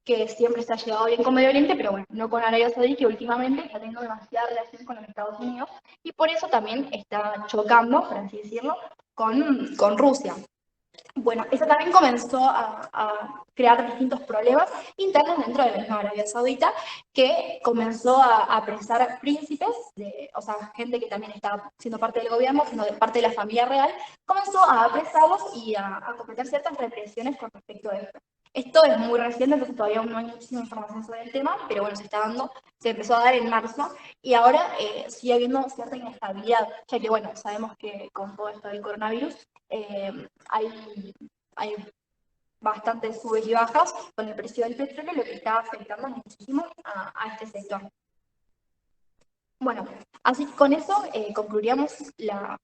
que siempre se ha llevado bien con Medio Oriente, pero bueno, no con Arabia Saudí, que últimamente está teniendo demasiada relación con los Estados Unidos, y por eso también está chocando, por así decirlo, con Rusia. Bueno, eso también comenzó a crear distintos problemas internos dentro de la misma Arabia Saudita, que comenzó a apresar príncipes, o sea, gente que también estaba siendo parte del gobierno, sino de parte de la familia real, comenzó a apresarlos y a cometer ciertas represiones con respecto a esto. Esto es muy reciente, entonces todavía no hay muchísima información sobre el tema, pero bueno, se empezó a dar en marzo y ahora sigue habiendo cierta inestabilidad, ya que bueno, sabemos que con todo esto del coronavirus hay bastantes subes y bajas con el precio del petróleo, lo que está afectando muchísimo a este sector. Bueno, así que con eso concluiríamos la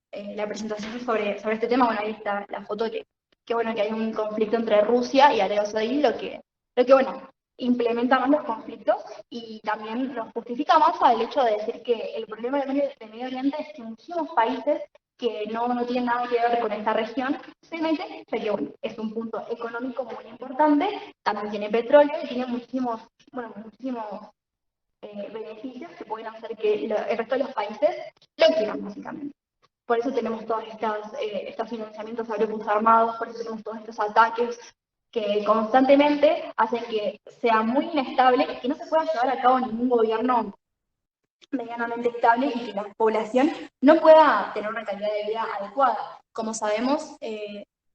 presentación sobre este tema. Bueno, ahí está la foto que bueno, que hay un conflicto entre Rusia y Arabia Saudí, lo que bueno, implementa más los conflictos y también nos justifica más al hecho de decir que el problema del Medio Oriente es que muchísimos países que no tienen nada que ver con esta región se meten, ya que bueno, es un punto económico muy importante, también tiene petróleo y tiene muchísimos beneficios que pueden hacer que el resto de los países lo quieran, básicamente. Por eso tenemos todos estos financiamientos a grupos armados, por eso tenemos todos estos ataques que constantemente hacen que sea muy inestable y que no se pueda llevar a cabo ningún gobierno medianamente estable y que la población no pueda tener una calidad de vida adecuada. Como sabemos,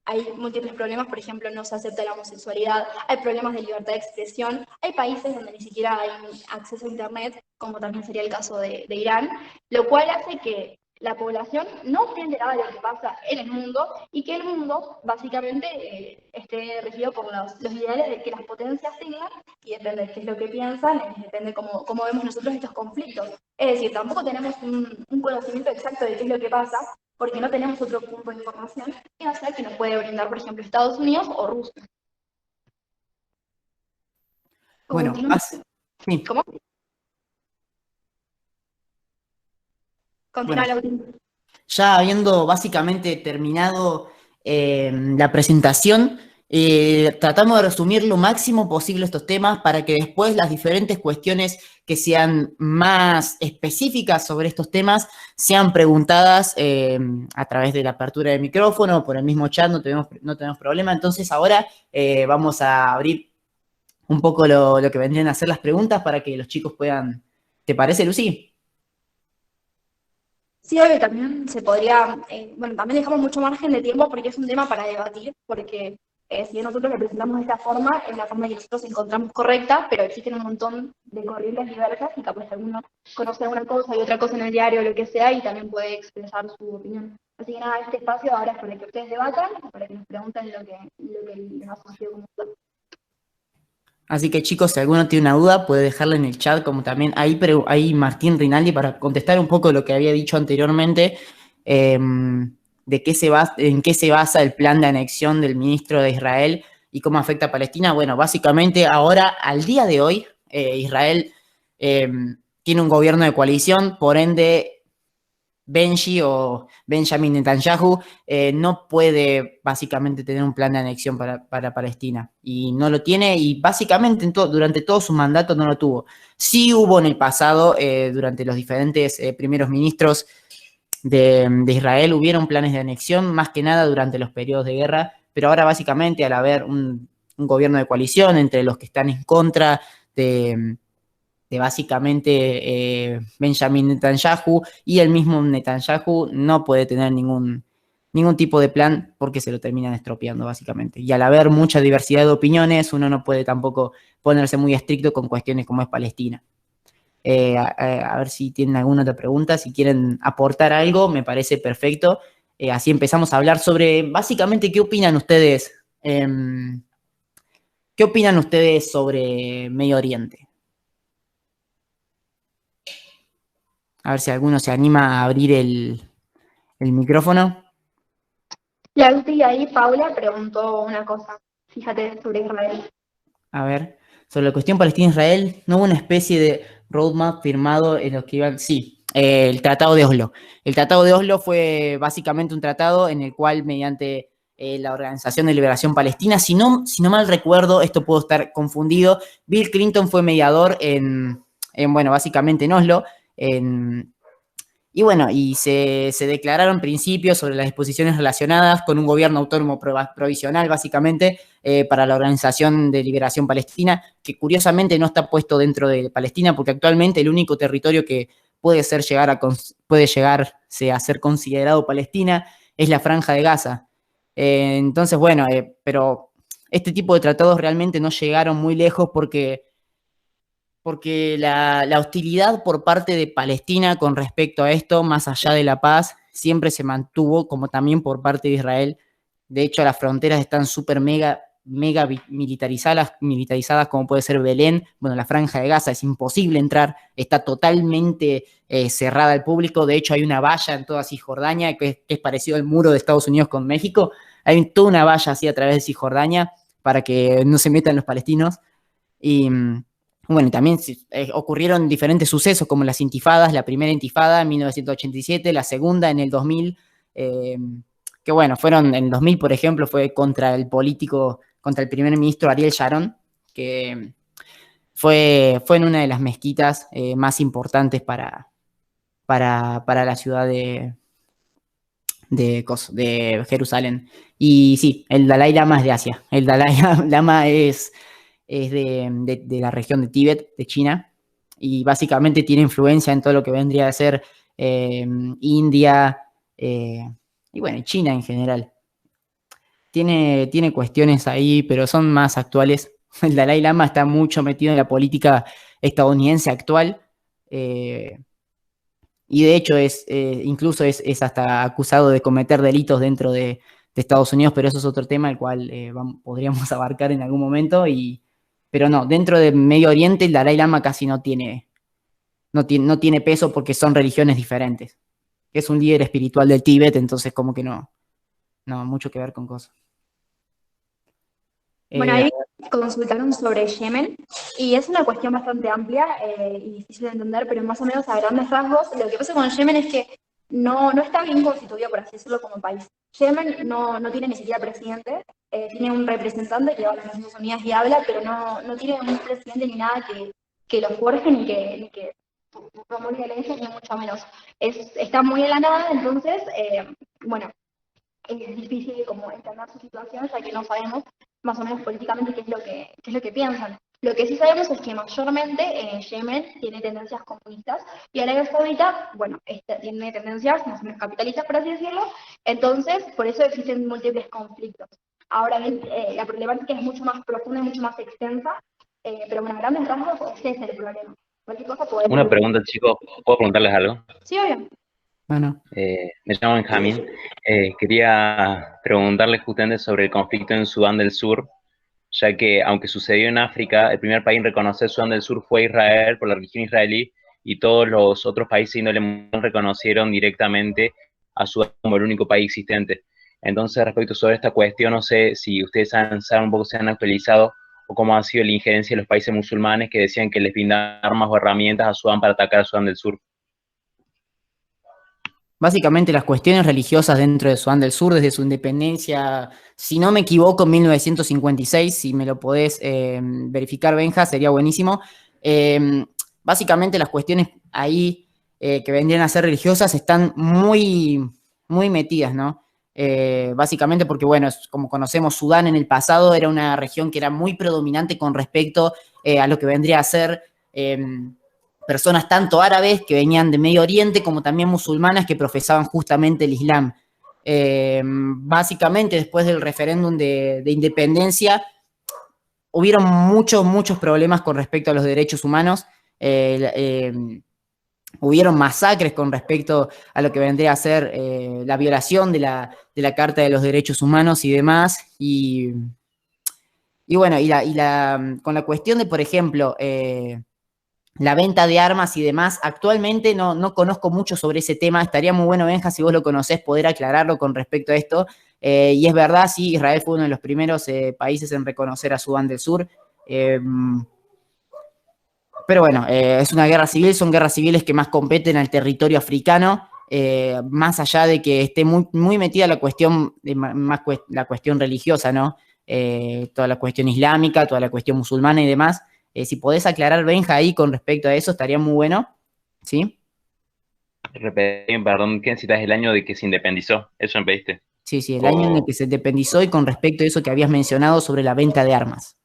hay múltiples problemas, por ejemplo, no se acepta la homosexualidad, hay problemas de libertad de expresión, hay países donde ni siquiera hay acceso a Internet, como también sería el caso de Irán, lo cual hace que la población no esté enterada de lo que pasa en el mundo y que el mundo básicamente esté regido por los ideales de que las potencias tengan y depende de qué es lo que piensan, depende cómo vemos nosotros estos conflictos. Es decir, tampoco tenemos un conocimiento exacto de qué es lo que pasa porque no tenemos otro punto de información que no sea que nos puede brindar, por ejemplo, Estados Unidos o Rusia. Bueno, sí. ¿Cómo? Continúa, Bueno, Laurín. ya habiendo básicamente terminado la presentación, tratamos de resumir lo máximo posible estos temas para que después las diferentes cuestiones que sean más específicas sobre estos temas sean preguntadas a través de la apertura del micrófono, por el mismo chat, no tenemos problema. Entonces ahora vamos a abrir un poco lo que vendrían a ser las preguntas para que los chicos puedan... ¿Te parece, Lucy? Sí, obvio, también se podría, bueno, también dejamos mucho margen de tiempo porque es un tema para debatir, porque si bien nosotros lo presentamos de esta forma, es la forma que nosotros encontramos correcta, pero existen un montón de corrientes diversas y capaz alguno conoce una cosa y otra cosa en el diario o lo que sea y también puede expresar su opinión. Así que nada, este espacio ahora es para que ustedes debatan, para que nos pregunten lo que les ha surgido como ustedes. Así que chicos, si alguno tiene una duda, puede dejarla en el chat, como también ahí Martín Rinaldi para contestar un poco lo que había dicho anteriormente, en qué se basa el plan de anexión del ministro de Israel y cómo afecta a Palestina. Bueno, básicamente ahora, al día de hoy, Israel tiene un gobierno de coalición, por ende Benji o Benjamin Netanyahu no puede básicamente tener un plan de anexión para Palestina y no lo tiene y básicamente durante todo su mandato no lo tuvo. Sí hubo en el pasado, durante los diferentes primeros ministros de Israel, hubieron planes de anexión, más que nada durante los periodos de guerra, pero ahora básicamente al haber un gobierno de coalición entre los que están en contra de básicamente Benjamin Netanyahu y el mismo Netanyahu no puede tener ningún tipo de plan porque se lo terminan estropeando básicamente. Y al haber mucha diversidad de opiniones, uno no puede tampoco ponerse muy estricto con cuestiones como es Palestina. A ver si tienen alguna otra pregunta, si quieren aportar algo, me parece perfecto. Así empezamos a hablar sobre básicamente qué opinan ustedes. ¿Qué opinan ustedes sobre Medio Oriente? A ver si alguno se anima a abrir el micrófono. La última ahí, Paula, preguntó una cosa, fíjate, sobre Israel. A ver, sobre la cuestión Palestina-Israel, ¿no hubo una especie de roadmap firmado en los que iban? Sí, el Tratado de Oslo. El Tratado de Oslo fue básicamente un tratado en el cual mediante la Organización de Liberación Palestina. Si no mal recuerdo, esto puedo estar confundido, Bill Clinton fue mediador bueno, básicamente en Oslo, y bueno, y se declararon principios sobre las disposiciones relacionadas con un gobierno autónomo provisional, básicamente, para la Organización de Liberación Palestina, que curiosamente no está puesto dentro de Palestina, porque actualmente el único territorio que puede llegarse a ser considerado Palestina es la Franja de Gaza. Entonces, bueno, pero este tipo de tratados realmente no llegaron muy lejos porque la hostilidad por parte de Palestina con respecto a esto, más allá de la paz, siempre se mantuvo, como también por parte de Israel. De hecho, las fronteras están súper mega militarizadas, como puede ser Belén. Bueno, la Franja de Gaza es imposible entrar, está totalmente cerrada al público. De hecho, hay una valla en toda Cisjordania, que es parecido al muro de Estados Unidos con México. Hay toda una valla así a través de Cisjordania para que no se metan los palestinos. Y bueno, también ocurrieron diferentes sucesos como las intifadas, la primera intifada en 1987, la segunda en el 2000, que bueno, fueron en el 2000, por ejemplo, fue contra el primer ministro Ariel Sharon, que fue en una de las mezquitas más importantes para la ciudad de Jerusalén. Y sí, el Dalai Lama es de Asia. El Dalai Lama es de la región de Tíbet, de China, y básicamente tiene influencia en todo lo que vendría a ser India y bueno, China en general. Tiene cuestiones ahí, pero son más actuales. El Dalai Lama está mucho metido en la política estadounidense actual, y de hecho incluso es hasta acusado de cometer delitos dentro de Estados Unidos, pero eso es otro tema el cual podríamos abarcar en algún momento. Pero no, dentro de Medio Oriente el Dalai Lama casi no tiene peso porque son religiones diferentes. Es un líder espiritual del Tíbet, entonces como que no mucho que ver con cosas. Bueno, ahí consultaron sobre Yemen y es una cuestión bastante amplia y difícil de entender, pero más o menos a grandes rasgos, lo que pasa con Yemen es que no está bien constituido, por así decirlo, como país. Yemen no tiene ni siquiera presidente, tiene un representante que va a las Naciones Unidas y habla, pero no tiene un presidente ni nada que lo forje ni que promulgue leyes, ni mucho menos. Está muy en la nada, entonces, bueno, es difícil como entender su situación, ya que no sabemos más o menos políticamente qué es lo que piensan. Lo que sí sabemos es que mayormente Yemen tiene tendencias comunistas y Arabia Saudita, bueno, tiene tendencias más o menos capitalistas, por así decirlo, entonces por eso existen múltiples conflictos. Ahora bien, la problemática es mucho más profunda y mucho más extensa, pero bueno, a grandes rasgos ese es el problema. Cualquier cosa podemos... Una pregunta, chicos, ¿puedo preguntarles algo? Sí, obvio. Bueno. Me llamo Benjamín. Quería preguntarles justamente sobre el conflicto en Sudán del Sur, ya que aunque sucedió en África, el primer país en reconocer Sudán del Sur fue Israel por la religión israelí, y todos los otros países índole mundial reconocieron directamente a Sudán como el único país existente. Entonces, respecto sobre esta cuestión, no sé si ustedes saben un poco, se han actualizado, o cómo ha sido la injerencia de los países musulmanes que decían que les brindan armas o herramientas a Sudán para atacar a Sudán del Sur. Básicamente las cuestiones religiosas dentro de Sudán del Sur desde su independencia, si no me equivoco, en 1956, si me lo podés verificar, Benja, sería buenísimo. Básicamente las cuestiones ahí que vendrían a ser religiosas están muy, muy metidas, ¿no? Básicamente porque, bueno, como conocemos, Sudán en el pasado era una región que era muy predominante con respecto a lo que vendría a ser... personas tanto árabes que venían de Medio Oriente como también musulmanas que profesaban justamente el Islam. Básicamente, después del referéndum de independencia, hubieron muchos problemas con respecto a los derechos humanos. Hubieron masacres con respecto a lo que vendría a ser la violación de la Carta de los Derechos Humanos y demás. Y bueno, con la cuestión de, por ejemplo, la venta de armas y demás, actualmente no conozco mucho sobre ese tema. Estaría muy bueno, Benja, si vos lo conocés, poder aclararlo con respecto a esto. Y es verdad, sí, Israel fue uno de los primeros países en reconocer a Sudán del Sur. Pero bueno, es una guerra civil, son guerras civiles que más competen al territorio africano. más allá de que esté muy, muy metida la cuestión, la cuestión religiosa, ¿no? Toda la cuestión islámica, toda la cuestión musulmana y demás. Si podés aclarar, Benja, ahí con respecto a eso, estaría muy bueno, ¿sí? Perdón, ¿qué necesitas el año de que se independizó? Eso me pediste. Sí, sí, el año en el que se independizó y con respecto a eso que habías mencionado sobre la venta de armas.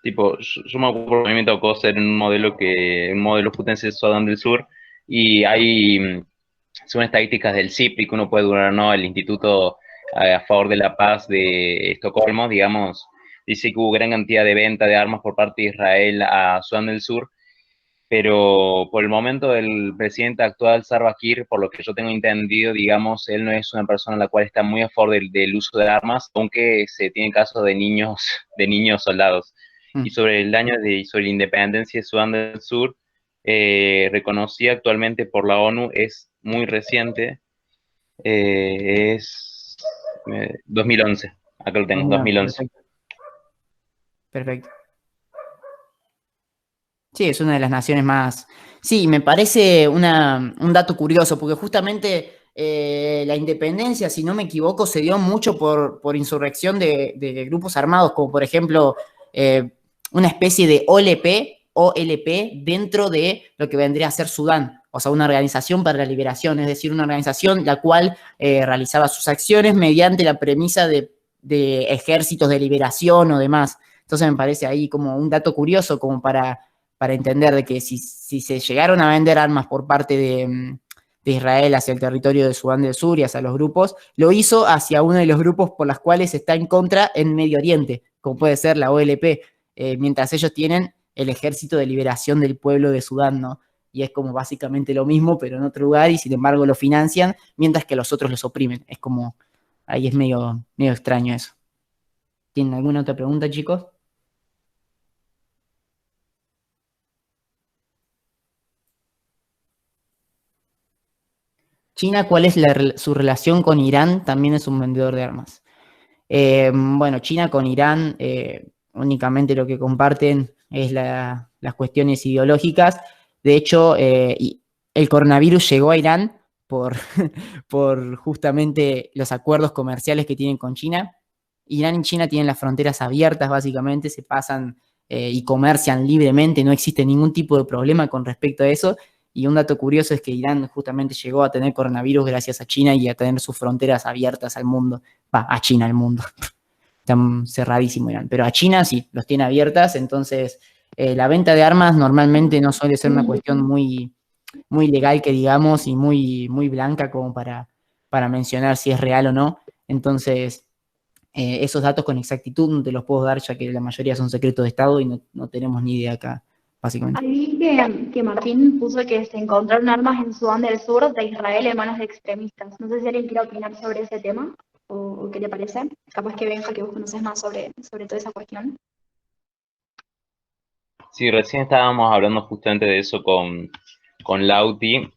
Tipo, yo me acuerdo que a mí me tocó ser un modelo jutense de Sudán del Sur, y hay, según estadísticas del CIPRI, que uno puede durar, ¿no? El Instituto a favor de la Paz de Estocolmo, digamos, dice que hubo gran cantidad de venta de armas por parte de Israel a Sudán del Sur, pero por el momento el presidente actual, Salva Kiir, por lo que yo tengo entendido, digamos, él no es una persona la cual está muy a favor del uso de armas, aunque se tiene casos de niños soldados. Y sobre el año sobre la independencia de Sudán del Sur, reconocida actualmente por la ONU, es muy reciente, es 2011, acá lo tengo, 2011. Perfecto. Perfecto. Sí, es una de las naciones más... Sí, me parece un dato curioso, porque justamente la independencia, si no me equivoco, se dio mucho por insurrección de grupos armados, como por ejemplo una especie de OLP dentro de lo que vendría a ser Sudán, o sea, una organización para la liberación, es decir, una organización la cual realizaba sus acciones mediante la premisa de ejércitos de liberación o demás. Entonces me parece ahí como un dato curioso como para entender de que si se llegaron a vender armas por parte de Israel hacia el territorio de Sudán del Sur y hacia los grupos, lo hizo hacia uno de los grupos por los cuales está en contra en Medio Oriente, como puede ser la OLP, mientras ellos tienen el Ejército de Liberación del Pueblo de Sudán, ¿no? Y es como básicamente lo mismo, pero en otro lugar, y sin embargo lo financian, mientras que los otros los oprimen. Es como, ahí es medio extraño eso. ¿Tienen alguna otra pregunta, chicos? China, ¿cuál es su relación con Irán? También es un vendedor de armas. Bueno, China con Irán únicamente lo que comparten es las cuestiones ideológicas. De hecho, el coronavirus llegó a Irán por, por justamente los acuerdos comerciales que tienen con China. Irán y China tienen las fronteras abiertas, básicamente, se pasan y comercian libremente, no existe ningún tipo de problema con respecto a eso. Y un dato curioso es que Irán justamente llegó a tener coronavirus gracias a China y a tener sus fronteras abiertas al mundo. A China al mundo. Está cerradísimo Irán. Pero a China sí, los tiene abiertas. Entonces, la venta de armas normalmente no suele ser una cuestión muy, muy legal, que digamos, y muy, muy blanca como para mencionar si es real o no. Entonces, esos datos con exactitud no te los puedo dar, ya que la mayoría son secretos de Estado y no tenemos ni idea acá, básicamente. Ahí que Martín puso que se encontraron armas en Sudán del Sur de Israel en manos de extremistas. No sé si alguien quiere opinar sobre ese tema o qué le parece. Capaz que Benja, que vos conocés más sobre toda esa cuestión. Sí, recién estábamos hablando justamente de eso con Lauti,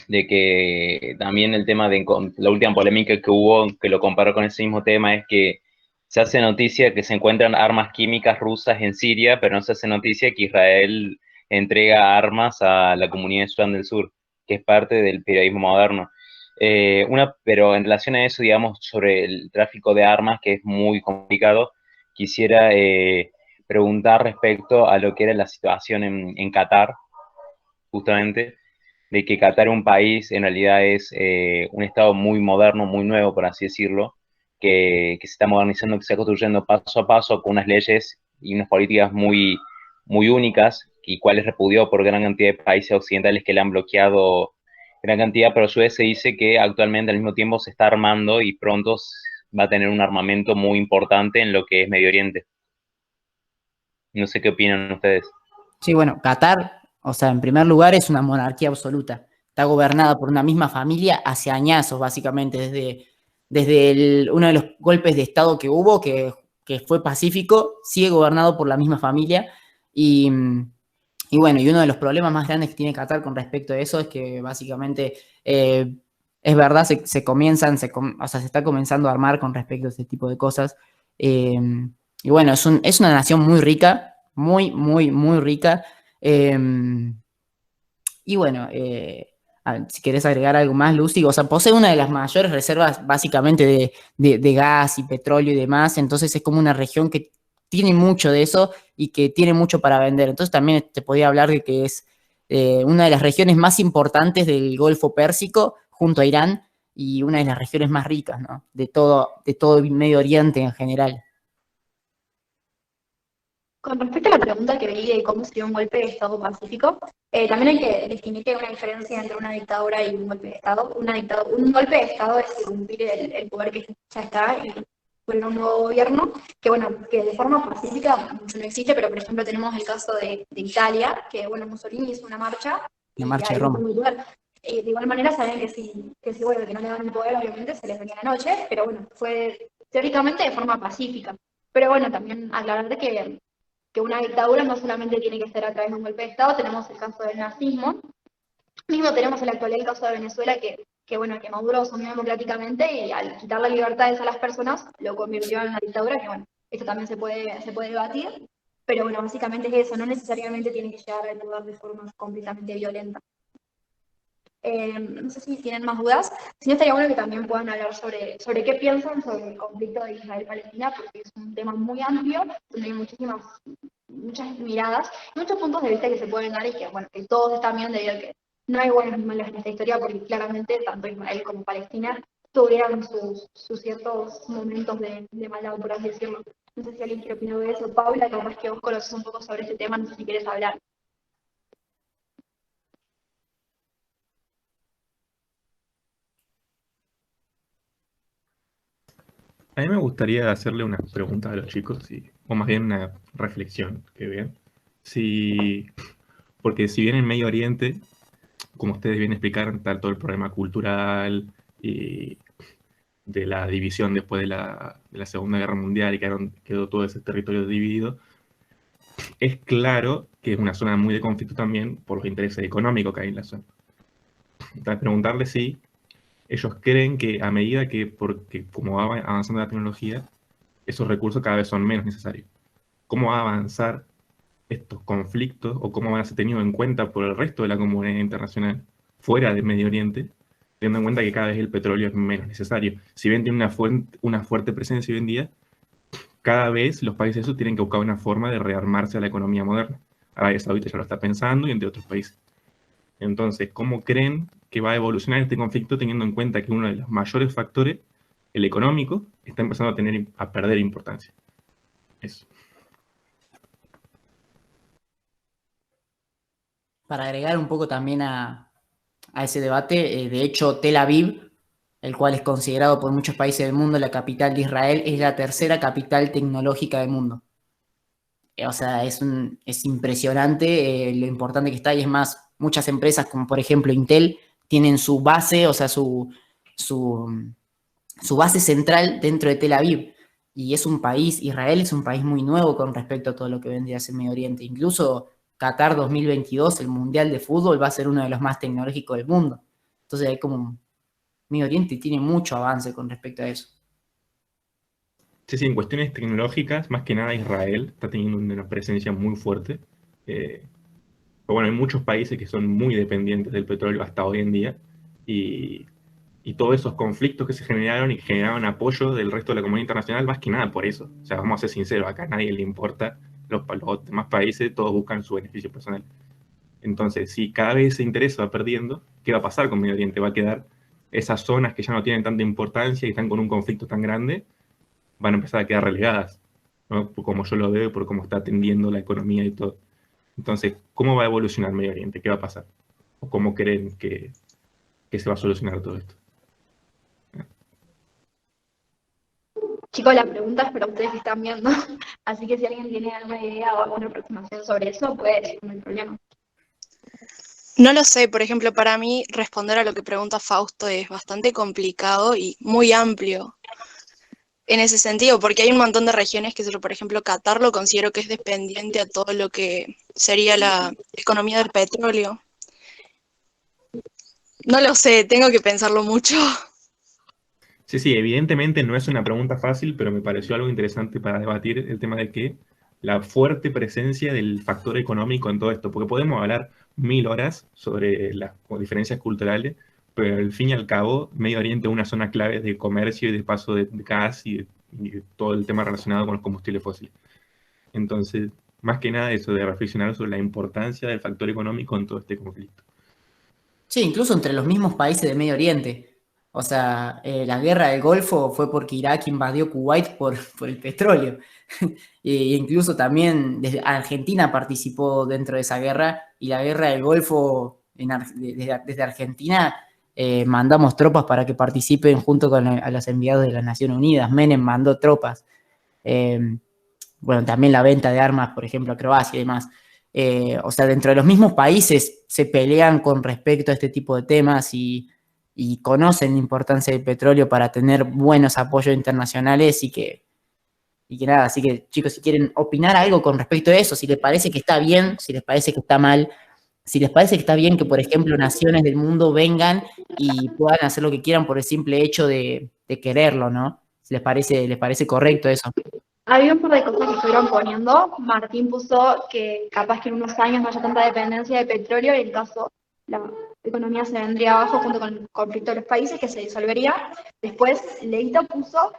de que también el tema de la última polémica que hubo, que lo comparo con ese mismo tema, es que se hace noticia que se encuentran armas químicas rusas en Siria, pero no se hace noticia que Israel entrega armas a la comunidad de Sudán del Sur, que es parte del periodismo moderno. Pero en relación a eso, digamos, sobre el tráfico de armas, que es muy complicado, quisiera preguntar respecto a lo que era la situación en Qatar, justamente, de que Qatar, un país, en realidad es un estado muy moderno, muy nuevo, por así decirlo, que se está modernizando, que se está construyendo paso a paso con unas leyes y unas políticas muy, muy únicas, y cuales repudió por gran cantidad de países occidentales que le han bloqueado gran cantidad, pero a su vez se dice que actualmente al mismo tiempo se está armando y pronto va a tener un armamento muy importante en lo que es Medio Oriente. No sé qué opinan ustedes. Sí, bueno, Qatar, o sea, en primer lugar es una monarquía absoluta. Está gobernada por una misma familia hace añazos, básicamente, desde uno de los golpes de Estado que hubo, que fue pacífico, sigue gobernado por la misma familia. Y, y bueno, y uno de los problemas más grandes que tiene Qatar con respecto a eso es que básicamente es verdad, o sea, se está comenzando a armar con respecto a ese tipo de cosas. Y bueno, es una nación muy rica, muy, muy, muy rica. Y bueno, Si querés agregar algo más, Lucy, o sea, posee una de las mayores reservas básicamente de gas y petróleo y demás, entonces es como una región que tiene mucho de eso y que tiene mucho para vender. Entonces también te podía hablar de que es una de las regiones más importantes del Golfo Pérsico, junto a Irán, y una de las regiones más ricas, ¿no? De todo el Medio Oriente en general. Con respecto a la pregunta que vi de cómo sería un golpe de Estado pacífico, también hay que distinguir que hay una diferencia entre una dictadura y un golpe de Estado. Un golpe de Estado es irrumpir el poder que ya está y poner un nuevo gobierno, que bueno, que de forma pacífica mucho no existe, pero por ejemplo tenemos el caso de Italia, que bueno, Mussolini hizo una marcha La y marcha de ahí Roma. fue muy duro. De igual manera saben bueno, que no le dan el poder, obviamente se les venía la noche, pero bueno, fue teóricamente de forma pacífica. Pero bueno, también aclarar que una dictadura no solamente tiene que ser a través de un golpe de Estado, tenemos el caso del nazismo, mismo tenemos en la actualidad el caso de Venezuela bueno, que Maduro asumió democráticamente y al quitarle libertades a las personas lo convirtió en una dictadura, que bueno, esto también se puede debatir, pero bueno, básicamente es eso, no necesariamente tiene que llegar al poder de forma completamente violenta. No sé si tienen más dudas. Si no, estaría bueno que también puedan hablar sobre qué piensan sobre el conflicto de Israel-Palestina, porque es un tema muy amplio, donde hay muchas miradas, muchos puntos de vista que se pueden dar y que, bueno, que todos están bien debido a que no hay buenos ni malos en esta historia, porque claramente tanto Israel como Palestina tuvieron sus ciertos momentos de maldad, por así decirlo. No sé si alguien quiere opinar de eso. Paula, capaz que vos conoces un poco sobre este tema, no sé si quieres hablar. A mí me gustaría hacerle unas preguntas a los chicos, o más bien una reflexión que vean. Porque si bien en Medio Oriente, como ustedes bien explicaron, está todo el problema cultural y de la división después de la Segunda Guerra Mundial y quedó todo ese territorio dividido, es claro que es una zona muy de conflicto también por los intereses económicos que hay en la zona. Entonces, preguntarle si ellos creen que a medida porque como va avanzando la tecnología, esos recursos cada vez son menos necesarios. ¿Cómo va a avanzar estos conflictos o cómo van a ser tenidos en cuenta por el resto de la comunidad internacional fuera del Medio Oriente, teniendo en cuenta que cada vez el petróleo es menos necesario? Si bien tiene una fuerte presencia hoy en día, cada vez los países esos tienen que buscar una forma de rearmarse a la economía moderna. Arabia Saudita ya lo está pensando y entre otros países. Entonces, ¿cómo creen que va a evolucionar este conflicto teniendo en cuenta que uno de los mayores factores, el económico, está empezando a perder importancia? Eso. Para agregar un poco también a ese debate, de hecho, Tel Aviv, el cual es considerado por muchos países del mundo la capital de Israel, es la tercera capital tecnológica del mundo. O sea, es impresionante lo importante que está, y es más, muchas empresas como por ejemplo Intel tienen su base, o sea, su base central dentro de Tel Aviv. Y es un país, Israel es un país muy nuevo con respecto a todo lo que vendría a ser Medio Oriente. Incluso Qatar 2022, el Mundial de Fútbol, va a ser uno de los más tecnológicos del mundo. Entonces hay como Medio Oriente tiene mucho avance con respecto a eso. Sí, en cuestiones tecnológicas, más que nada Israel está teniendo una presencia muy fuerte. Pero bueno, hay muchos países que son muy dependientes del petróleo hasta hoy en día y todos esos conflictos que se generaron y generaron apoyo del resto de la comunidad internacional, más que nada por eso. O sea, vamos a ser sinceros, acá a nadie le importa, los demás países todos buscan su beneficio personal. Entonces, si cada vez ese interés va perdiendo, ¿qué va a pasar con Medio Oriente? Va a quedar esas zonas que ya no tienen tanta importancia y están con un conflicto tan grande, van a empezar a quedar relegadas, ¿no? Por como yo lo veo, por cómo está atendiendo la economía y todo. Entonces, ¿cómo va a evolucionar Medio Oriente? ¿Qué va a pasar? ¿O cómo creen que se va a solucionar todo esto? Chicos, la pregunta es para ustedes que están viendo, así que si alguien tiene alguna idea o alguna aproximación sobre eso, puede decir, no hay problema. No lo sé, por ejemplo, para mí responder a lo que pregunta Fausto es bastante complicado y muy amplio en ese sentido, porque hay un montón de regiones que, por ejemplo, Qatar lo considero que es dependiente a todo lo que sería la economía del petróleo. No lo sé, tengo que pensarlo mucho. Sí, evidentemente no es una pregunta fácil, pero me pareció algo interesante para debatir el tema de que la fuerte presencia del factor económico en todo esto, porque podemos hablar 1000 horas sobre las diferencias culturales, pero al fin y al cabo, Medio Oriente es una zona clave de comercio y de paso de gas y todo el tema relacionado con los combustibles fósiles. Entonces, más que nada eso de reflexionar sobre la importancia del factor económico en todo este conflicto. Sí, incluso entre los mismos países de Medio Oriente. O sea, la guerra del Golfo fue porque Irak invadió Kuwait por el petróleo. E incluso también desde Argentina participó dentro de esa guerra, y la guerra del Golfo desde Argentina mandamos tropas para que participen junto con a los enviados de las Naciones Unidas. Menem mandó tropas. Eh, bueno, también la venta de armas, por ejemplo, a Croacia y demás. O sea, dentro de los mismos países se pelean con respecto a este tipo de temas y conocen la importancia del petróleo para tener buenos apoyos internacionales y que nada, así que chicos, si quieren opinar algo con respecto a eso, si les parece que está bien, si les parece que está mal, si les parece que está bien que, por ejemplo, naciones del mundo vengan y puedan hacer lo que quieran por el simple hecho de quererlo, ¿no? Si les parece correcto eso. Había un par de cosas que estuvieron poniendo. Martín puso que capaz que en unos años no haya tanta dependencia de petróleo y en caso la economía se vendría abajo junto con el conflicto de los países que se disolvería. Después Leito puso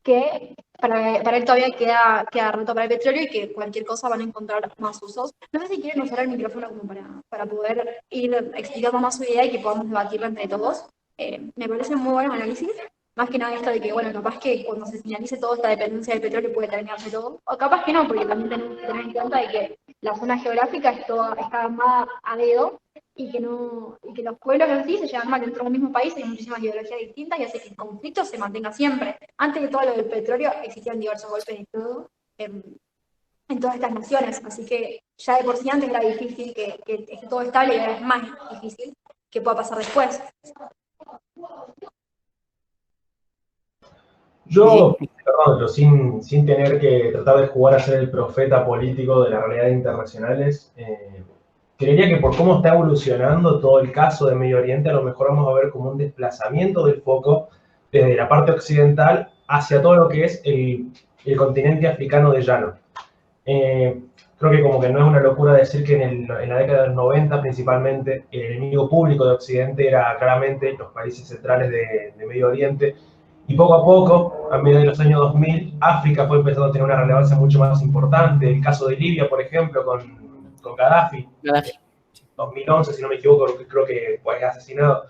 que para él todavía queda reto para el petróleo y que cualquier cosa van a encontrar más usos. No sé si quieren usar el micrófono como para poder ir explicando más su idea y que podamos debatirla entre todos. Me parece un muy buen análisis. Más que nada esto de que, bueno, capaz que cuando se finalice toda esta dependencia del petróleo puede terminarse todo. O capaz que no, porque también tenemos que tener en cuenta de que la zona geográfica está armada a dedo y que los pueblos en sí se llevan mal dentro de un mismo país, hay muchísimas ideologías distintas y hace que el conflicto se mantenga siempre. Antes de todo lo del petróleo existían diversos golpes de Estado en todas estas naciones, así que ya de por sí antes era difícil que esté todo estable y ahora es más difícil que pueda pasar después. Yo, perdón, pero sin tener que tratar de jugar a ser el profeta político de las realidades internacionales, creería que por cómo está evolucionando todo el caso de Medio Oriente, a lo mejor vamos a ver como un desplazamiento del foco desde la parte occidental hacia todo lo que es el continente africano de llano. Creo que como que no es una locura decir que en la década de los 90 principalmente el enemigo público de Occidente era claramente los países centrales de Medio Oriente, y poco a poco, a medida de los años 2000, África fue empezando a tener una relevancia mucho más importante. El caso de Libia, por ejemplo, con Gaddafi, 2011, si no me equivoco, creo que fue asesinado.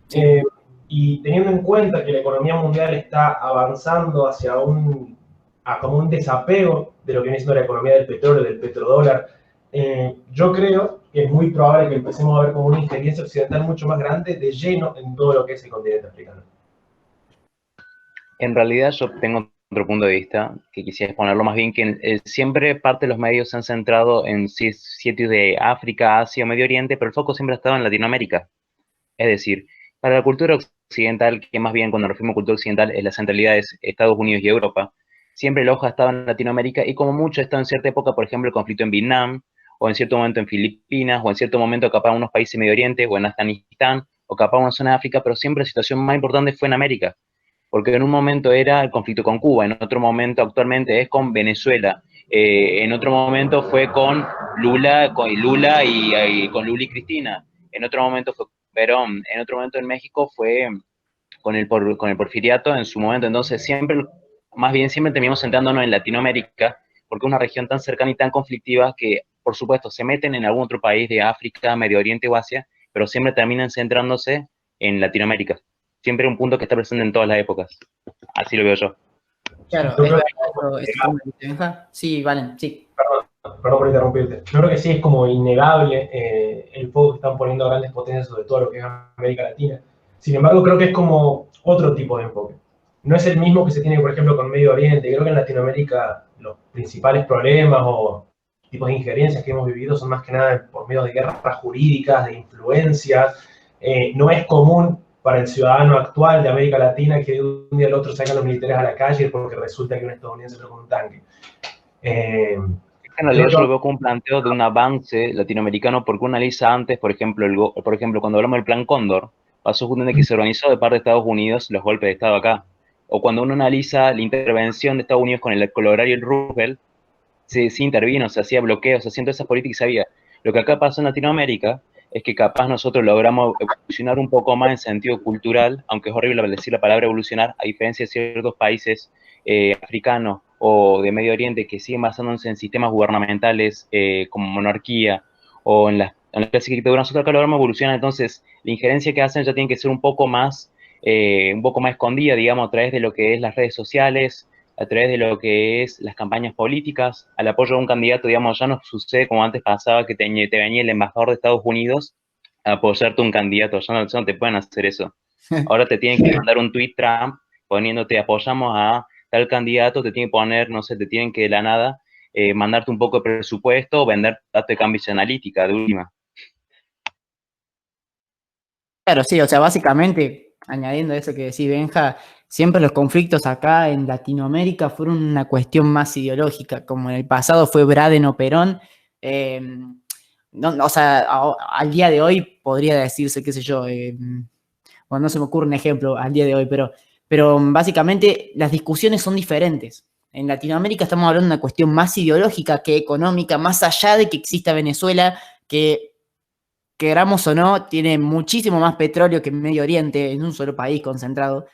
Sí. Y teniendo en cuenta que la economía mundial está avanzando hacia como un desapego de lo que viene siendo la economía del petróleo, del petrodólar, yo creo que es muy probable que empecemos a ver como una injerencia occidental mucho más grande de lleno en todo lo que es el continente africano. En realidad yo tengo otro punto de vista que quisiera exponerlo, más bien que siempre parte de los medios se han centrado en sitios de África, Asia o Medio Oriente, pero el foco siempre ha estado en Latinoamérica. Es decir, para la cultura occidental, que más bien cuando nos referimos a cultura occidental, la centralidad es Estados Unidos y Europa, siempre el ojo ha estado en Latinoamérica y como mucho ha estado en cierta época, por ejemplo, el conflicto en Vietnam, o en cierto momento en Filipinas, o en cierto momento capaz en unos países de Medio Oriente, o en Afganistán, o capaz en una zona de África, pero siempre la situación más importante fue en América. Porque en un momento era el conflicto con Cuba, en otro momento actualmente es con Venezuela, en otro momento fue con Lula y con Lula y Cristina, en otro momento fue Perón, en otro momento en México fue con el porfiriato en su momento. Entonces siempre, más bien siempre terminamos centrándonos en Latinoamérica, porque es una región tan cercana y tan conflictiva que, por supuesto, se meten en algún otro país de África, Medio Oriente o Asia, pero siempre terminan centrándose en Latinoamérica. Siempre un punto que está presente en todas las épocas. Así lo veo yo. Claro, es verdad. Sí, Valen, sí. Perdón por interrumpirte. Yo creo que sí es como innegable el foco que están poniendo grandes potencias sobre todo lo que es América Latina. Sin embargo, creo que es como otro tipo de enfoque. No es el mismo que se tiene, por ejemplo, con Medio Oriente. Creo que en Latinoamérica los principales problemas o tipos de injerencias que hemos vivido son más que nada por medio de guerras jurídicas, de influencias. No es común para el ciudadano actual de América Latina que de un día al otro salgan los militares a la calle porque resulta que un estadounidense entró con un tanque. En realidad yo lo veo como un planteo de un avance latinoamericano, porque uno analiza antes, por ejemplo, cuando hablamos del Plan Cóndor, pasó justamente que se organizó de parte de Estados Unidos los golpes de Estado acá. O cuando uno analiza la intervención de Estados Unidos con el horario Roosevelt, se intervino, se hacía bloqueos, se hacían todas esas políticas que se había. Lo que acá pasa en Latinoamérica es que capaz nosotros logramos evolucionar un poco más en sentido cultural, aunque es horrible decir la palabra evolucionar, a diferencia de ciertos países africanos o de Medio Oriente que siguen basándose en sistemas gubernamentales como monarquía o en la clásica dictadura. Nosotros acá logramos evolucionar, entonces la injerencia que hacen ya tiene que ser un poco más escondida, digamos, a través de lo que es las redes sociales, a través de lo que es las campañas políticas, al apoyo de un candidato, digamos, ya no sucede como antes pasaba, que te venía el embajador de Estados Unidos a apoyarte un candidato, ya no te pueden hacer eso. Ahora te tienen que mandar un tweet Trump poniéndote apoyamos a tal candidato, te tienen que poner, no sé, te tienen que de la nada mandarte un poco de presupuesto o vender datos de Cambridge Analytica de última. Claro, sí, o sea, básicamente, añadiendo eso que decís, Benja, siempre los conflictos acá en Latinoamérica fueron una cuestión más ideológica, como en el pasado fue Braden o Perón. eh, o sea, al día de hoy podría decirse, qué sé yo, bueno, no se me ocurre un ejemplo al día de hoy, pero básicamente las discusiones son diferentes. En Latinoamérica estamos hablando de una cuestión más ideológica que económica, más allá de que exista Venezuela, que queramos o no, tiene muchísimo más petróleo que en Medio Oriente, en un solo país concentrado.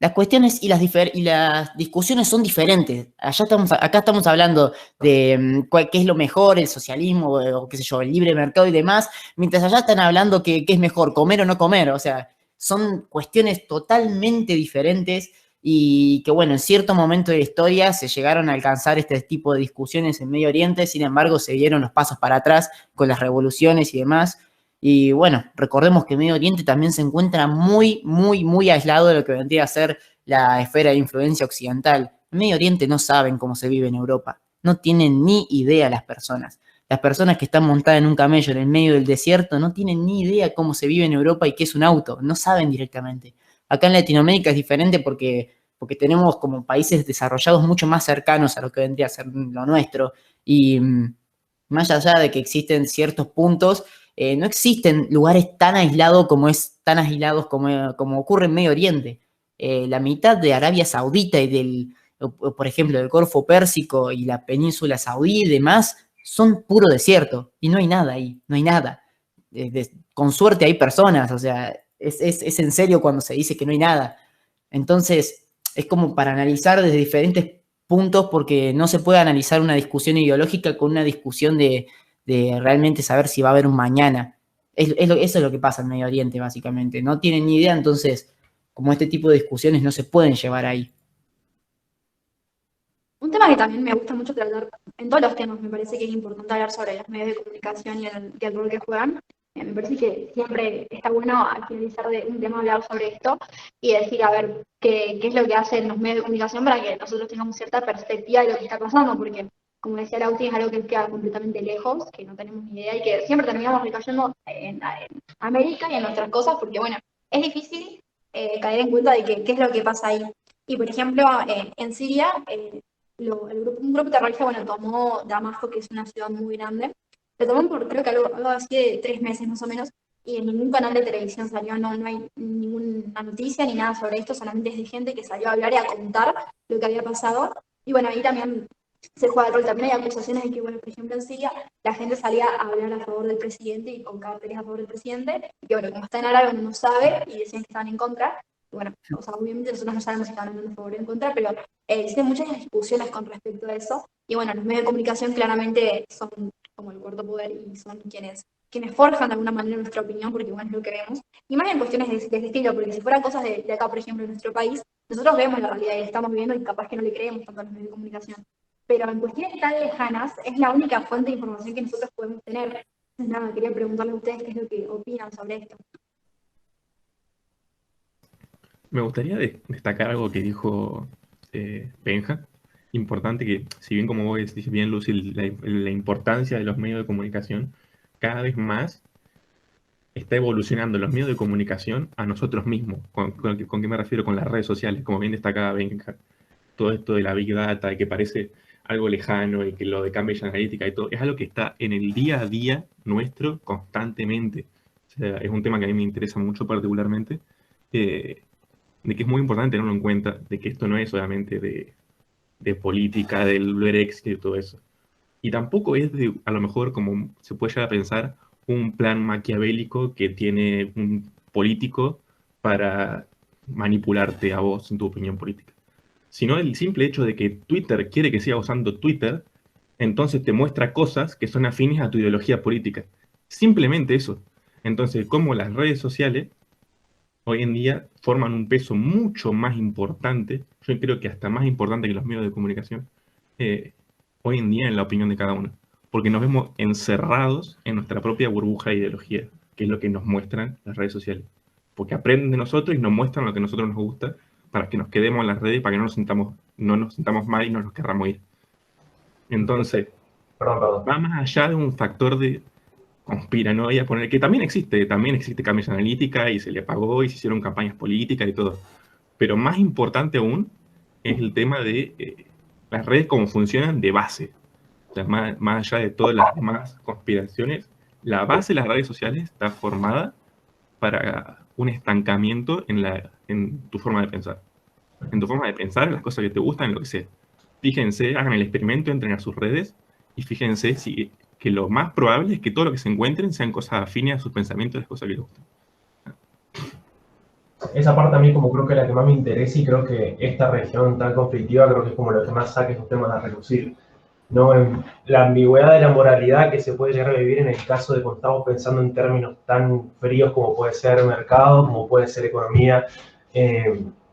Las cuestiones y las discusiones son diferentes. Acá estamos hablando de qué es lo mejor, el socialismo, o qué sé yo, el libre mercado y demás, mientras allá están hablando qué es mejor, comer o no comer. O sea, son cuestiones totalmente diferentes y que, bueno, en cierto momento de la historia se llegaron a alcanzar este tipo de discusiones en Medio Oriente, sin embargo, se dieron los pasos para atrás con las revoluciones y demás. Y bueno, recordemos que Medio Oriente también se encuentra muy, muy, muy aislado de lo que vendría a ser la esfera de influencia occidental. En Medio Oriente no saben cómo se vive en Europa, no tienen ni idea las personas. Las personas que están montadas en un camello en el medio del desierto no tienen ni idea cómo se vive en Europa y qué es un auto, no saben directamente. Acá en Latinoamérica es diferente porque tenemos como países desarrollados mucho más cercanos a lo que vendría a ser lo nuestro. Y más allá de que existen ciertos puntos, no existen lugares tan aislados como ocurre en Medio Oriente. La mitad de Arabia Saudita por ejemplo, del Golfo Pérsico y la península saudí y demás, son puro desierto y no hay nada ahí, no hay nada. Con suerte hay personas, o sea, es en serio cuando se dice que no hay nada. Entonces, es como para analizar desde diferentes puntos porque no se puede analizar una discusión ideológica con una discusión de realmente saber si va a haber un mañana. Eso es lo que pasa en Medio Oriente, básicamente. No tienen ni idea, entonces, como este tipo de discusiones no se pueden llevar ahí. Un tema que también me gusta mucho tratar en todos los temas, me parece que es importante hablar sobre los medios de comunicación y el rol que juegan. Me parece que siempre está bueno al finalizar de un tema hablar sobre esto y decir, a ver, qué es lo que hacen los medios de comunicación para que nosotros tengamos cierta perspectiva de lo que está pasando, porque, como decía Lauti, es algo que queda completamente lejos, que no tenemos ni idea y que siempre terminamos recayendo en América y en nuestras cosas, porque, bueno, es difícil caer en cuenta de qué es lo que pasa ahí. Y, por ejemplo, en Siria, un grupo terrorista, bueno, tomó Damasco, que es una ciudad muy grande. Lo tomó por creo que algo así de 3 meses más o menos, y en ningún canal de televisión salió, no hay ninguna noticia ni nada sobre esto, solamente es de gente que salió a hablar y a contar lo que había pasado. Y bueno, ahí también se juega el rol, también hay acusaciones de que, bueno, por ejemplo, en Siria, la gente salía a hablar a favor del presidente y con carteles a favor del presidente, y que bueno, como está en árabe uno no sabe, y decían que estaban en contra. Bueno, o sea, obviamente nosotros no sabemos si estaban hablando a favor o en contra, pero existen muchas discusiones con respecto a eso. Y bueno, los medios de comunicación claramente son como el cuarto poder y son quienes forjan de alguna manera nuestra opinión, porque bueno, es lo que vemos. Y más en cuestiones de este estilo, porque si fueran cosas de acá, por ejemplo, en nuestro país, nosotros vemos la realidad y la estamos viviendo y capaz que no le creemos tanto a los medios de comunicación. Pero en cuestiones tan lejanas, es la única fuente de información que nosotros podemos tener. Entonces, nada, quería preguntarle a ustedes qué es lo que opinan sobre esto. Me gustaría destacar algo que dijo Benja, importante que, si bien como vos decís bien, Lucy, la importancia de los medios de comunicación, cada vez más está evolucionando los medios de comunicación a nosotros mismos. ¿Con qué me refiero? Con las redes sociales, como bien destacaba Benja. Todo esto de la Big Data, y que parece algo lejano, y que lo de Cambridge Analytica y todo, es algo que está en el día a día nuestro constantemente. O sea, es un tema que a mí me interesa mucho particularmente, de que es muy importante tenerlo en cuenta, de que esto no es solamente de política, del Brexit y todo eso. Y tampoco es a lo mejor, como se puede llegar a pensar, un plan maquiavélico que tiene un político para manipularte a vos en tu opinión política. Sino el simple hecho de que Twitter quiere que sigas usando Twitter, entonces te muestra cosas que son afines a tu ideología política. Simplemente eso. Entonces, como las redes sociales hoy en día forman un peso mucho más importante, yo creo que hasta más importante que los medios de comunicación, hoy en día en la opinión de cada uno. Porque nos vemos encerrados en nuestra propia burbuja de ideología, que es lo que nos muestran las redes sociales. Porque aprenden de nosotros y nos muestran lo que a nosotros nos gusta para que nos quedemos en las redes, para que no nos sintamos mal y no nos querramos ir. Entonces, Perdón. va más allá de un factor de conspiranoia, poner que también existe Cambridge Analytica y se le pagó y se hicieron campañas políticas y todo. Pero más importante aún es el tema de las redes cómo funcionan de base. O sea, más allá de todas las demás conspiraciones, la base de las redes sociales está formada para un estancamiento en tu forma de pensar. En tu forma de pensar, en las cosas que te gustan, en lo que sea. Fíjense, hagan el experimento, entren a sus redes y fíjense que lo más probable es que todo lo que se encuentren sean cosas afines a sus pensamientos, las cosas que les gustan. Esa parte a mí como creo que es la que más me interesa y creo que esta región tan conflictiva creo que es como lo que más saca esos temas a relucir. ¿No? En la ambigüedad de la moralidad que se puede llegar a vivir en el caso de cuando estamos pensando en términos tan fríos como puede ser mercado, como puede ser economía,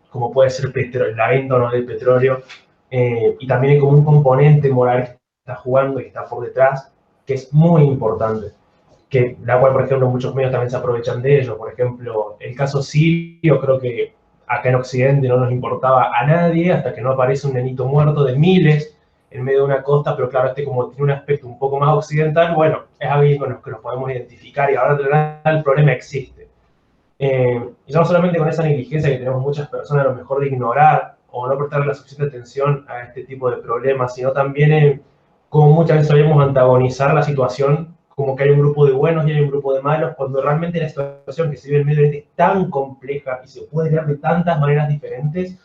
como puede ser la venta o no del petróleo, y también hay como un componente moral que está jugando y está por detrás, que es muy importante, que la cual, por ejemplo, muchos medios también se aprovechan de ello. Por ejemplo, el caso sirio, creo que acá en Occidente no nos importaba a nadie hasta que no aparece un nenito muerto de miles en medio de una costa, pero claro, este como tiene un aspecto un poco más occidental, bueno, es alguien con los que nos podemos identificar y ahora el problema existe. Y no solamente con esa negligencia que tenemos muchas personas a lo mejor de ignorar o no prestar la suficiente atención a este tipo de problemas, sino también en cómo muchas veces solemos antagonizar la situación, como que hay un grupo de buenos y hay un grupo de malos, cuando realmente la situación que se vive en Medio Oriente es tan compleja y se puede ver de tantas maneras diferentes,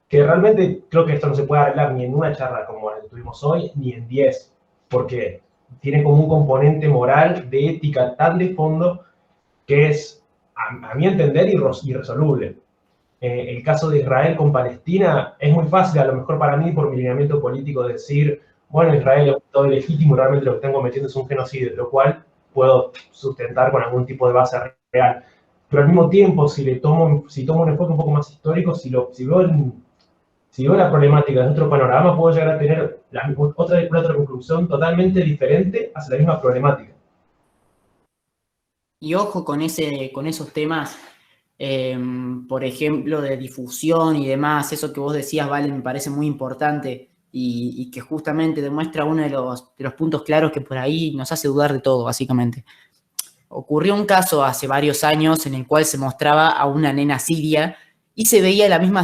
que realmente creo que esto no se puede arreglar ni en una charla como la que tuvimos hoy, ni en 10, porque tiene como un componente moral, de ética tan de fondo, que es, a mi entender, irresoluble. El caso de Israel con Palestina es muy fácil, a lo mejor para mí, por mi lineamiento político, decir, bueno, Israel es todo ilegítimo y realmente lo que están cometiendo es un genocidio, lo cual puedo sustentar con algún tipo de base real. Pero al mismo tiempo, si tomo un enfoque un poco más histórico, si veo la problemática de otro panorama, puedo llegar a tener otra conclusión totalmente diferente hacia la misma problemática. Y ojo con esos temas, por ejemplo, de difusión y demás, eso que vos decías, Vale, me parece muy importante y que justamente demuestra uno de los puntos claros que por ahí nos hace dudar de todo, básicamente. Ocurrió un caso hace varios años en el cual se mostraba a una nena siria y se veía la misma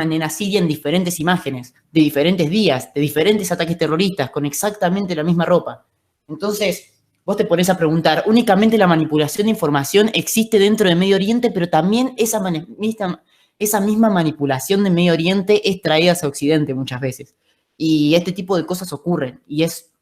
nena siria en diferentes imágenes, de diferentes días, de diferentes ataques terroristas, con exactamente la misma ropa. Entonces, vos te pones a preguntar, únicamente la manipulación de información existe dentro de Medio Oriente, pero también esa misma manipulación de Medio Oriente es traída hacia Occidente muchas veces. Y este tipo de cosas ocurren y es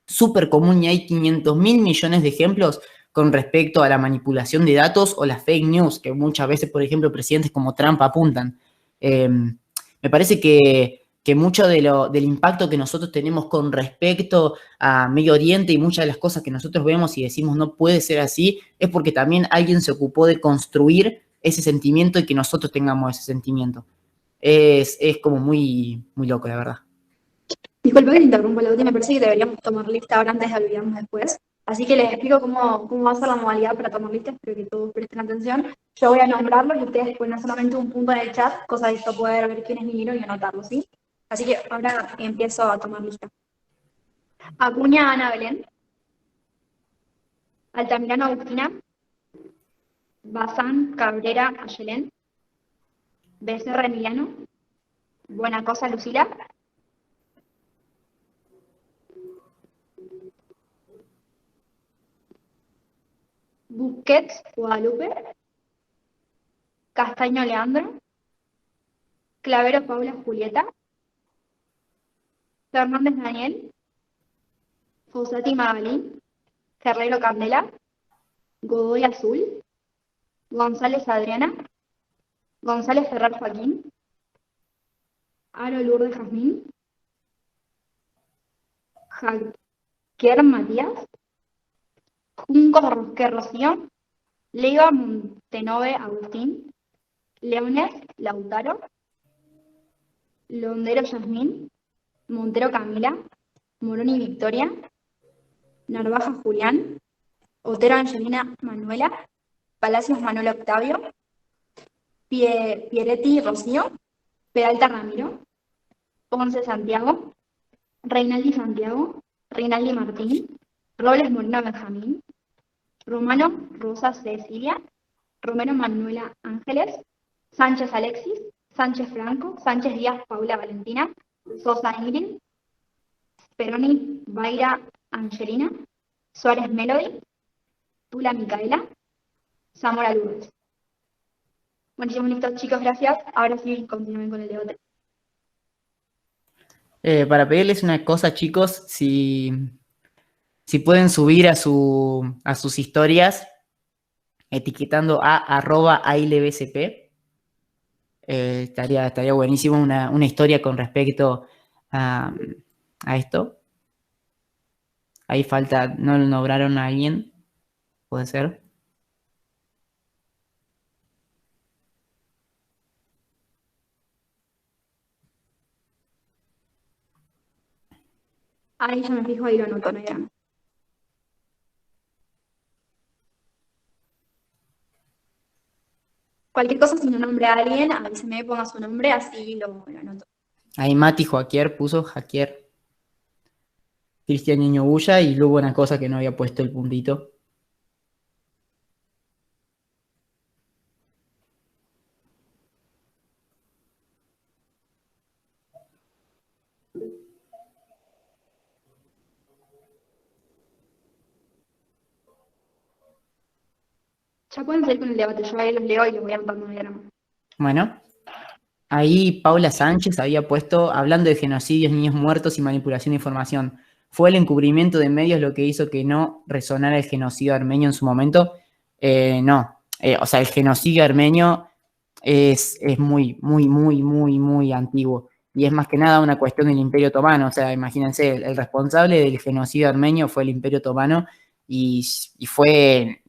súper común y hay 500.000 millones de ejemplos con respecto a la manipulación de datos o las fake news que muchas veces, por ejemplo, presidentes como Trump apuntan. Me parece que mucho del impacto que nosotros tenemos con respecto a Medio Oriente y muchas de las cosas que nosotros vemos y decimos no puede ser así, es porque también alguien se ocupó de construir ese sentimiento y que nosotros tengamos ese sentimiento. Es como muy, muy loco, la verdad. Disculpe que te interrumpa, Lauti, me parece que deberíamos tomar lista ahora antes de olvidarnos después. Así que les explico cómo va a ser la modalidad para tomar lista, espero que todos presten atención. Yo voy a nombrarlos y ustedes ponen solamente un punto en el chat, cosa de yo poder ver quiénes vinieron y anotarlos, ¿sí? Así que ahora empiezo a tomar lista. Acuña Ana Belén. Altamirano Agustina. Bazán Cabrera Ayelén. Becerra Emiliano. Buena Cosa Lucila. Busquets Guadalupe. Castaño Leandro. Clavero Paula Julieta. Fernández Daniel. Fossati Magalí, Herrero Candela, Godoy Azul, González Adriana, González Ferrer Joaquín, Aro Lourdes Jazmín, Jaquier Matías, Junco Rosquer Rocío, Leiva Montenove Agustín, Leones Lautaro, Londero Yasmín, Montero Camila, Moroni Victoria, Narvaja Julián, Otero Angelina Manuela, Palacios Manuel Octavio, Pieretti Rocío, Peralta Ramiro, Ponce Santiago, Reinaldi Santiago, Reinaldi Martín, Robles Moreno Benjamín, Romano Rosa Cecilia, Romero Manuela Ángeles, Sánchez Alexis, Sánchez Franco, Sánchez Díaz Paula Valentina, Sosa Ingrid, Peroni Baira Angelina, Suárez Melody, Tula Micaela, Zamora Lourdes. Buenísimo, listo, chicos, gracias. Ahora sí, continúen con el debate. Para pedirles una cosa, chicos, si pueden subir a sus historias etiquetando a @ailbcp, estaría buenísimo una historia con respecto a esto. Ahí falta, no lo nombraron a alguien, puede ser. Ahí ya me fijo, ahí lo anoto, no hay drama. Cualquier cosa, si no nombre a alguien, avíseme, ponga su nombre, así lo anoto. Ahí Mati Joaquier puso Jaquier Cristian Niño Bulla y luego una cosa que no había puesto el puntito. Ya pueden seguir con el debate, yo ahí los leo y los voy anotando en el diagrama. Bueno, ahí Paula Sánchez había puesto, hablando de genocidios, niños muertos y manipulación de información. ¿Fue el encubrimiento de medios lo que hizo que no resonara el genocidio armenio en su momento? No. O sea, el genocidio armenio es muy, muy, muy, muy, muy antiguo. Y es más que nada una cuestión del Imperio Otomano. O sea, imagínense, el responsable del genocidio armenio fue el Imperio Otomano y fue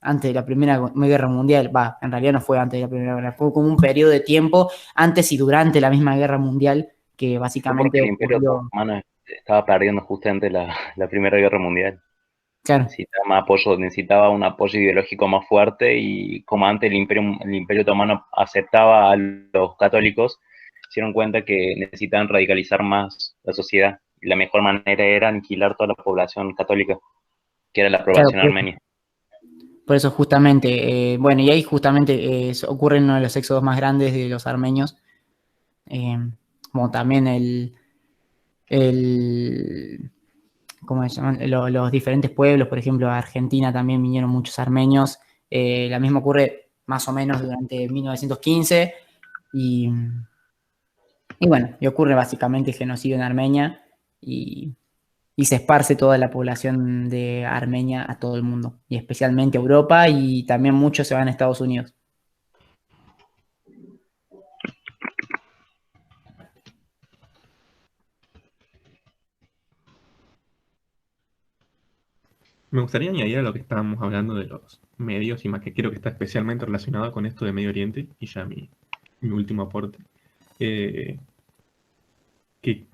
antes de la Primera Guerra Mundial. En realidad no fue antes de la Primera Guerra, fue como un periodo de tiempo antes y durante la misma Guerra Mundial que básicamente el Imperio Otomano estaba perdiendo justamente la Primera Guerra Mundial. Claro. Necesitaba un apoyo ideológico más fuerte, y como antes el Imperio Otomano aceptaba a los católicos, se dieron cuenta que necesitaban radicalizar más la sociedad, y la mejor manera era aniquilar toda la población católica, que era la población armenia. Por eso justamente, bueno, y ahí justamente ocurren uno de los éxodos más grandes de los armenios, como también ¿cómo se llaman? Los diferentes pueblos, por ejemplo, a Argentina también vinieron muchos armenios. La misma ocurre más o menos durante 1915 y bueno, y ocurre básicamente el genocidio en Armenia y se esparce toda la población de Armenia a todo el mundo, y especialmente a Europa, y también muchos se van a Estados Unidos. Me gustaría añadir a lo que estábamos hablando de los medios, y más que creo que está especialmente relacionado con esto de Medio Oriente, y ya mi último aporte, que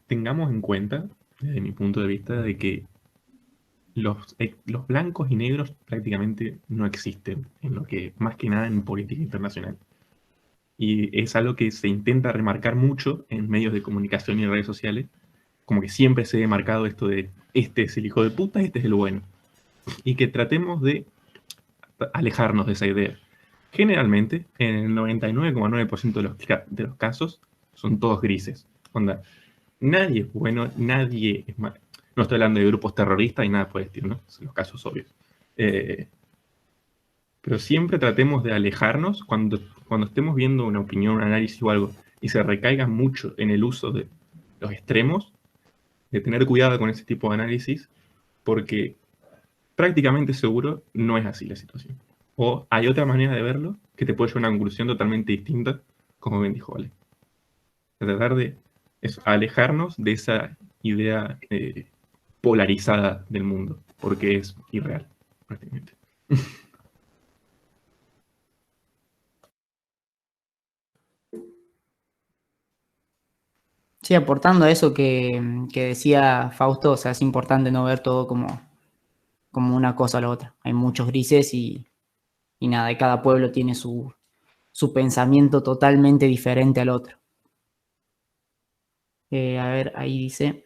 tengamos en cuenta, desde mi punto de vista, de que los blancos y negros prácticamente no existen, en lo que, más que nada en política internacional. Y es algo que se intenta remarcar mucho en medios de comunicación y redes sociales, como que siempre se ve marcado esto de este es el hijo de puta, este es el bueno. Y que tratemos de alejarnos de esa idea. Generalmente, en el 99,9% de los casos, son todos grises. Onda, nadie es bueno, nadie es malo. No estoy hablando de grupos terroristas y nada por el estilo, ¿no? Son los casos obvios. Pero siempre tratemos de alejarnos cuando estemos viendo una opinión, un análisis o algo, y se recaiga mucho en el uso de los extremos, de tener cuidado con ese tipo de análisis, porque prácticamente seguro no es así la situación. O hay otra manera de verlo que te puede llevar a una conclusión totalmente distinta, como bien dijo Ale. Tratar de alejarnos de esa idea polarizada del mundo, porque es irreal, prácticamente. Sí, aportando a eso que decía Fausto, o sea, es importante no ver todo como una cosa a la otra. Hay muchos grises y nada, y cada pueblo tiene su pensamiento totalmente diferente al otro. A ver, ahí dice,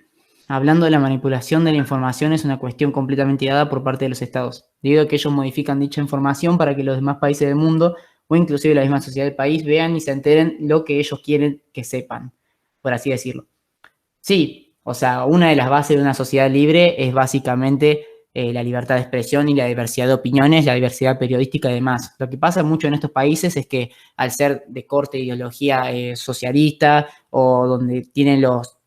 hablando de la manipulación de la información es una cuestión completamente dada por parte de los estados, debido a que ellos modifican dicha información para que los demás países del mundo o inclusive la misma sociedad del país vean y se enteren lo que ellos quieren que sepan, por así decirlo. Sí, o sea, una de las bases de una sociedad libre es básicamente la libertad de expresión y la diversidad de opiniones, la diversidad periodística y demás. Lo que pasa mucho en estos países es que al ser de corte de ideología socialista o donde tienen los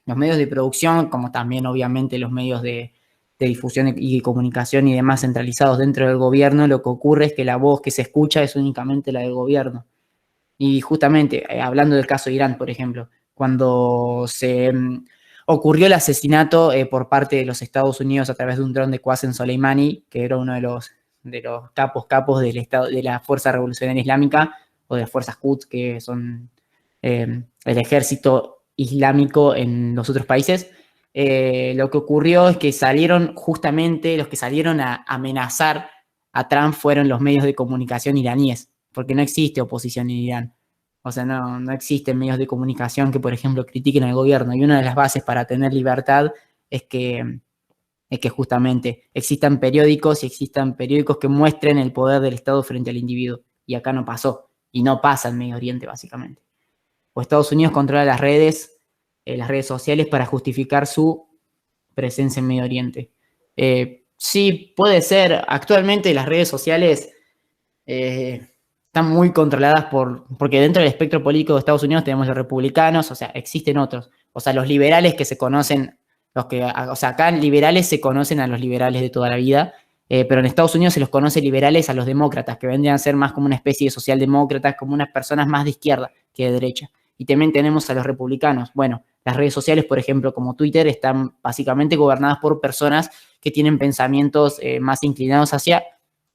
medios de producción, como también obviamente los medios de difusión y comunicación y demás centralizados dentro del gobierno, lo que ocurre es que la voz que se escucha es únicamente la del gobierno. Y justamente, hablando del caso de Irán, por ejemplo, cuando se ocurrió el asesinato por parte de los Estados Unidos a través de un dron de Qasem Soleimani, que era uno de los capos del estado, de la Fuerza Revolucionaria Islámica, o de las fuerzas Quds, que son el ejército islámico en los otros países, lo que ocurrió es que salieron justamente, los que salieron a amenazar a Trump fueron los medios de comunicación iraníes, porque no existe oposición en Irán. O sea, no existen medios de comunicación que, por ejemplo, critiquen al gobierno. Y una de las bases para tener libertad es que justamente existan periódicos y existan periódicos que muestren el poder del Estado frente al individuo. Y acá no pasó. Y no pasa en Medio Oriente, básicamente. O Estados Unidos controla las redes sociales para justificar su presencia en Medio Oriente. Sí, puede ser. Actualmente las redes sociales están muy controladas porque dentro del espectro político de Estados Unidos tenemos los republicanos, o sea, existen otros. O sea, los liberales que se conocen, o sea, acá liberales se conocen a los liberales de toda la vida, pero en Estados Unidos se los conoce liberales a los demócratas, que vendrían a ser más como una especie de socialdemócratas, como unas personas más de izquierda que de derecha. Y también tenemos a los republicanos. Bueno, las redes sociales, por ejemplo, como Twitter, están básicamente gobernadas por personas que tienen pensamientos más inclinados hacia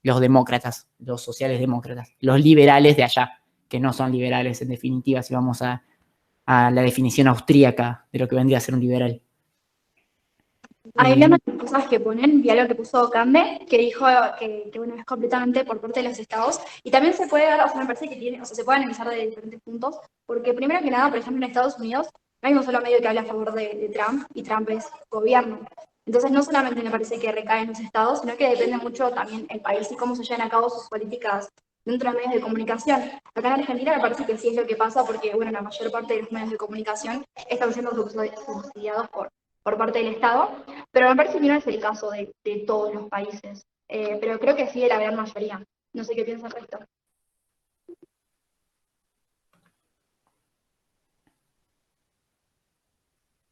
los demócratas, los sociales demócratas, los liberales de allá, que no son liberales en definitiva, si vamos a la definición austríaca de lo que vendría a ser un liberal. Ahí viendo las cosas que ponen, vi algo que puso Cande, que dijo que bueno, es completamente por parte de los estados, y también se puede ver, o sea, me parece que tiene, o sea, se puede analizar de diferentes puntos, porque primero que nada, por ejemplo, en Estados Unidos no hay un solo medio que hable a favor de Trump, y Trump es gobierno. Entonces, no solamente me parece que recae en los estados, sino que depende mucho también el país y cómo se llevan a cabo sus políticas dentro de los medios de comunicación. Acá en Argentina me parece que sí es lo que pasa, porque bueno, la mayor parte de los medios de comunicación están siendo subsidiados por parte del Estado, pero me parece que no es el caso de todos los países, pero creo que sí de la gran mayoría. No sé qué piensas de esto.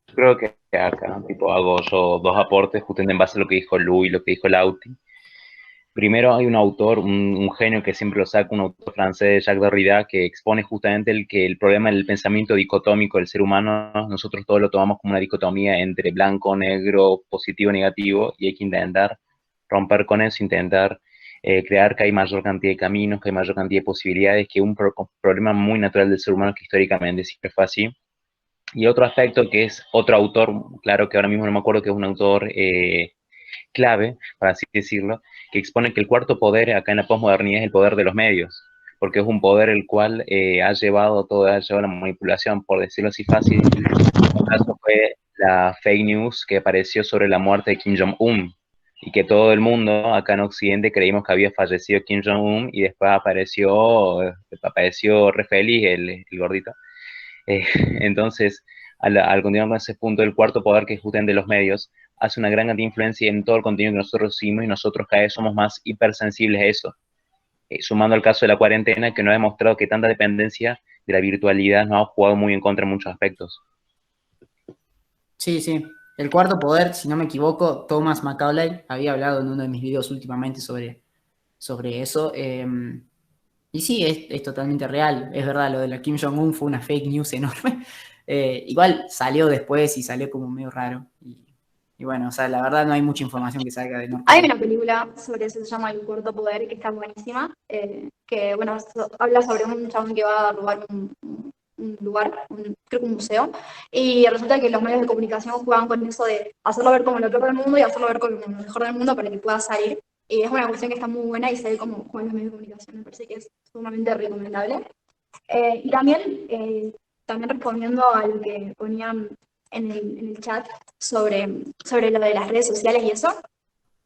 Yo creo que acá, tipo, hago yo dos aportes justamente en base a lo que dijo Lu y lo que dijo Lauti. Primero hay un autor, un genio que siempre lo saca, un autor francés, Jacques Derrida, que expone justamente el problema del pensamiento dicotómico del ser humano. Nosotros todos lo tomamos como una dicotomía entre blanco, negro, positivo, negativo, y hay que intentar romper con eso, intentar crear que hay mayor cantidad de caminos, que hay mayor cantidad de posibilidades, que un problema muy natural del ser humano que históricamente siempre fue así. Y otro aspecto que es otro autor, claro que ahora mismo no me acuerdo, que es un autor clave, para así decirlo, que expone que el cuarto poder acá en la posmodernidad es el poder de los medios, porque es un poder el cual ha llevado la manipulación, por decirlo así fácil. Un caso fue la fake news que apareció sobre la muerte de Kim Jong-un, y que todo el mundo acá en Occidente creímos que había fallecido Kim Jong-un, y después apareció re feliz el gordito. Entonces, al continuar con ese punto, el cuarto poder, que es justamente de los medios, hace una gran influencia en todo el contenido que nosotros recibimos, y nosotros cada vez somos más hipersensibles a eso. Sumando al caso de la cuarentena, que nos ha demostrado que tanta dependencia de la virtualidad nos ha jugado muy en contra en muchos aspectos. Sí, sí. El cuarto poder, si no me equivoco, Thomas Macaulay había hablado en uno de mis videos últimamente sobre eso. Y sí, es totalmente real. Es verdad, lo de la Kim Jong-un fue una fake news enorme. Igual salió después y salió como medio raro. Y bueno, o sea, la verdad no hay mucha información que salga de Norcorea. Hay una película sobre eso, se llama El Cuarto Poder, que está buenísima, que, bueno, habla sobre un chabón que va a robar un lugar, creo que un museo, y resulta que los medios de comunicación juegan con eso de hacerlo ver como lo peor del mundo y hacerlo ver como lo mejor del mundo para que pueda salir. Y es una cuestión que está muy buena y se ve como juegan los medios de comunicación, me parece que es sumamente recomendable. Y también respondiendo a lo que ponían en el chat sobre lo de las redes sociales y eso,